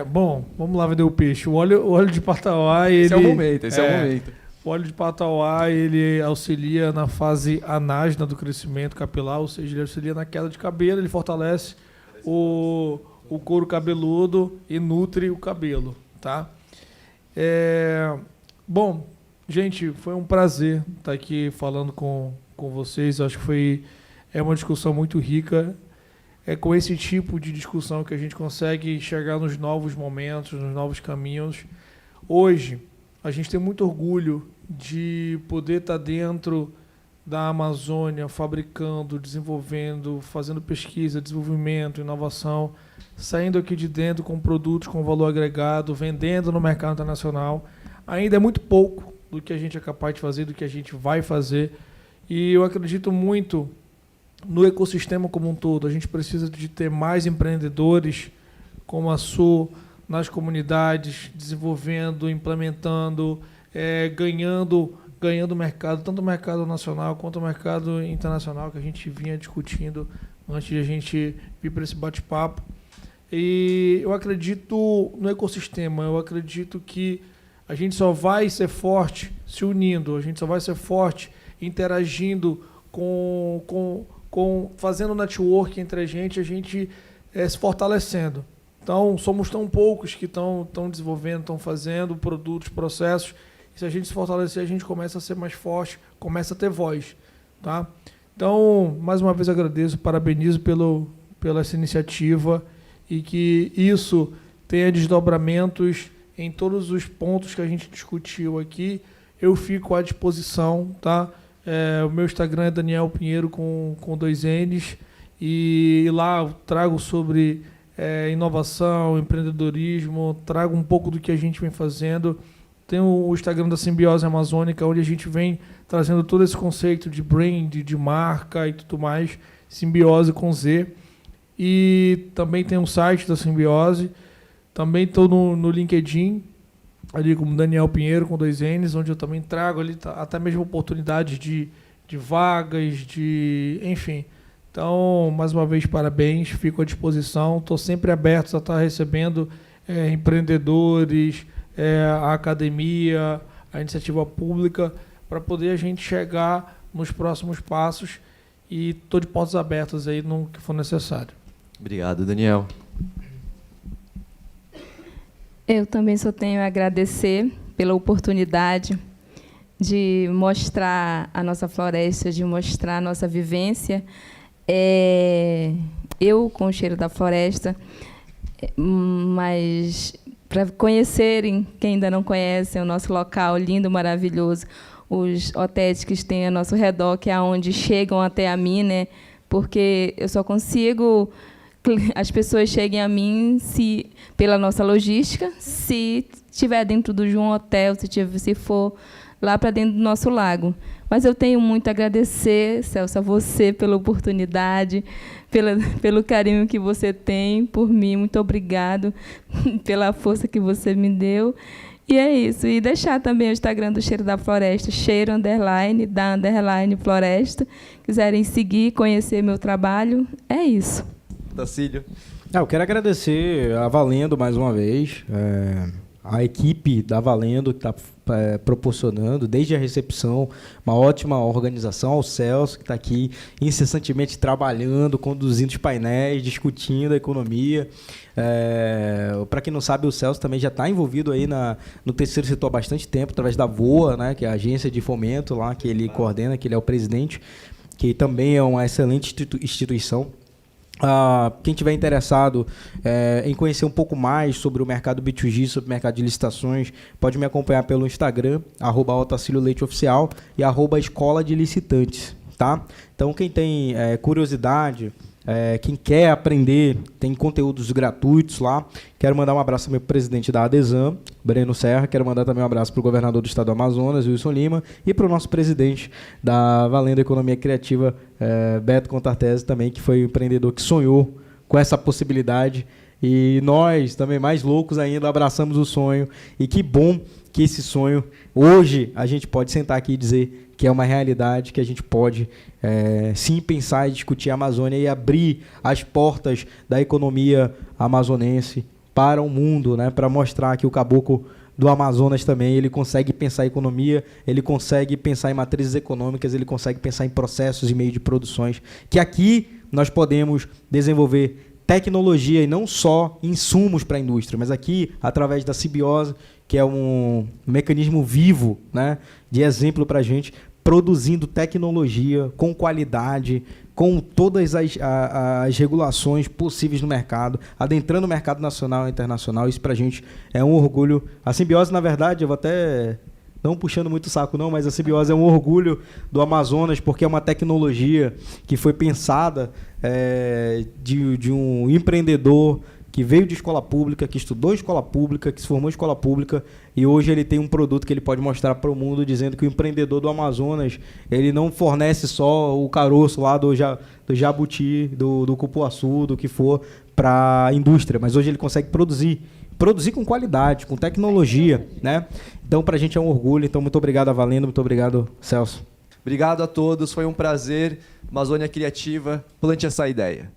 Bom, vamos lá vender o peixe. O óleo de patauá, ele...
Esse é o momento.
O óleo de patauá, ele auxilia na fase anágena do crescimento capilar, ou seja, ele auxilia na queda de cabelo, ele fortalece o couro cabeludo e nutre o cabelo, tá? Bom, gente, foi um prazer estar aqui falando com vocês. Acho que é uma discussão muito rica. É com esse tipo de discussão que a gente consegue chegar nos novos momentos, nos novos caminhos. Hoje, a gente tem muito orgulho de poder estar dentro da Amazônia, fabricando, desenvolvendo, fazendo pesquisa, desenvolvimento, inovação, saindo aqui de dentro com produtos com valor agregado, vendendo no mercado internacional. Ainda é muito pouco do que a gente é capaz de fazer, do que a gente vai fazer. E eu acredito muito no ecossistema como um todo. A gente precisa de ter mais empreendedores como a Sul nas comunidades, desenvolvendo, implementando, ganhando mercado, tanto o mercado nacional quanto o mercado internacional, que a gente vinha discutindo antes de a gente vir para esse bate-papo. E eu acredito no ecossistema, eu acredito que a gente só vai ser forte se unindo, a gente só vai ser forte interagindo fazendo network entre a gente se fortalecendo. Então, somos tão poucos que estão desenvolvendo, estão fazendo produtos, processos. E se a gente se fortalecer, a gente começa a ser mais forte, começa a ter voz. Tá? Então, mais uma vez agradeço, parabenizo pela essa iniciativa e que isso tenha desdobramentos em todos os pontos que a gente discutiu aqui. Eu fico à disposição, tá? O meu Instagram é Daniel Pinheiro com 2 N's e lá eu trago sobre inovação, empreendedorismo, trago um pouco do que a gente vem fazendo. Tem o Instagram da Simbiose Amazônica, onde a gente vem trazendo todo esse conceito de brand, de marca e tudo mais, Simbiose com Z. E também tem um site da Simbiose. Também estou no LinkedIn, ali como Daniel Pinheiro com 2 N's, onde eu também trago ali até mesmo oportunidades de vagas, enfim. Então, mais uma vez, parabéns, fico à disposição. Estou sempre aberto a estar recebendo empreendedores, a academia, a iniciativa pública, para poder a gente chegar nos próximos passos, e estou de portas abertas aí no que for necessário.
Obrigado, Daniel.
Eu também só tenho a agradecer pela oportunidade de mostrar a nossa floresta, de mostrar a nossa vivência. Eu com o cheiro da floresta, mas para conhecerem, quem ainda não conhece, o nosso local lindo, maravilhoso, os hotéis que tem ao nosso redor, que é onde chegam até a mim, né? Porque eu só consigo as pessoas cheguem a mim pela nossa logística, se estiver dentro de um hotel, se for lá para dentro do nosso lago. Mas eu tenho muito a agradecer, Celso, a você pela oportunidade, pelo carinho que você tem por mim. Muito obrigado pela força que você me deu. E é isso. E deixar também o Instagram do Cheiro da Floresta, cheiro_da_floresta. Quiserem seguir, conhecer meu trabalho, é isso.
Tacílio.
Eu quero agradecer a Valendo mais uma vez, a equipe da Valendo que está proporcionando, desde a recepção, uma ótima organização, ao Celso, que está aqui incessantemente trabalhando, conduzindo os painéis, discutindo a economia. Para quem não sabe, o Celso também já está envolvido aí no terceiro setor há bastante tempo, através da VOA, né, que é a agência de fomento lá, que ele coordena, que ele é o presidente, que também é uma excelente instituição. Quem tiver interessado em conhecer um pouco mais sobre o mercado B2G, sobre o mercado de licitações, pode me acompanhar pelo Instagram, @otacilioleiteoficial e @escola de licitantes, tá? Então, quem tem curiosidade, quem quer aprender, tem conteúdos gratuitos lá. Quero mandar um abraço ao meu presidente da Adesam, Breno Serra. Quero mandar também um abraço para o governador do estado do Amazonas, Wilson Lima, e para o nosso presidente da Valendo Economia Criativa, Beto Contartese, também, que foi o empreendedor que sonhou com essa possibilidade. E nós, também mais loucos ainda, abraçamos o sonho. E que bom que esse sonho, hoje, a gente pode sentar aqui e dizer que é uma realidade, que a gente pode sim pensar e discutir a Amazônia e abrir as portas da economia amazonense para o mundo, né, para mostrar que o caboclo do Amazonas também, ele consegue pensar em economia, ele consegue pensar em matrizes econômicas, ele consegue pensar em processos e meio de produções, que aqui nós podemos desenvolver tecnologia e não só insumos para a indústria, mas aqui, através da simbiose, que é um mecanismo vivo, né, de exemplo para a gente, produzindo tecnologia com qualidade, com todas as regulações possíveis no mercado, adentrando o mercado nacional e internacional. Isso para a gente é um orgulho. A simbiose, na verdade, eu vou até... não puxando muito o saco não, mas a simbiose é um orgulho do Amazonas, porque é uma tecnologia que foi pensada de um empreendedor que veio de escola pública, que estudou em escola pública, que se formou em escola pública, e hoje ele tem um produto que ele pode mostrar para o mundo, dizendo que o empreendedor do Amazonas, ele não fornece só o caroço lá do jabuti, do cupuaçu, do que for, para a indústria, mas hoje ele consegue produzir com qualidade, com tecnologia, né? Então, para a gente é um orgulho. Então, muito obrigado a Valendo, muito obrigado, Celso.
Obrigado a todos, foi um prazer. Amazônia Criativa, plante essa ideia.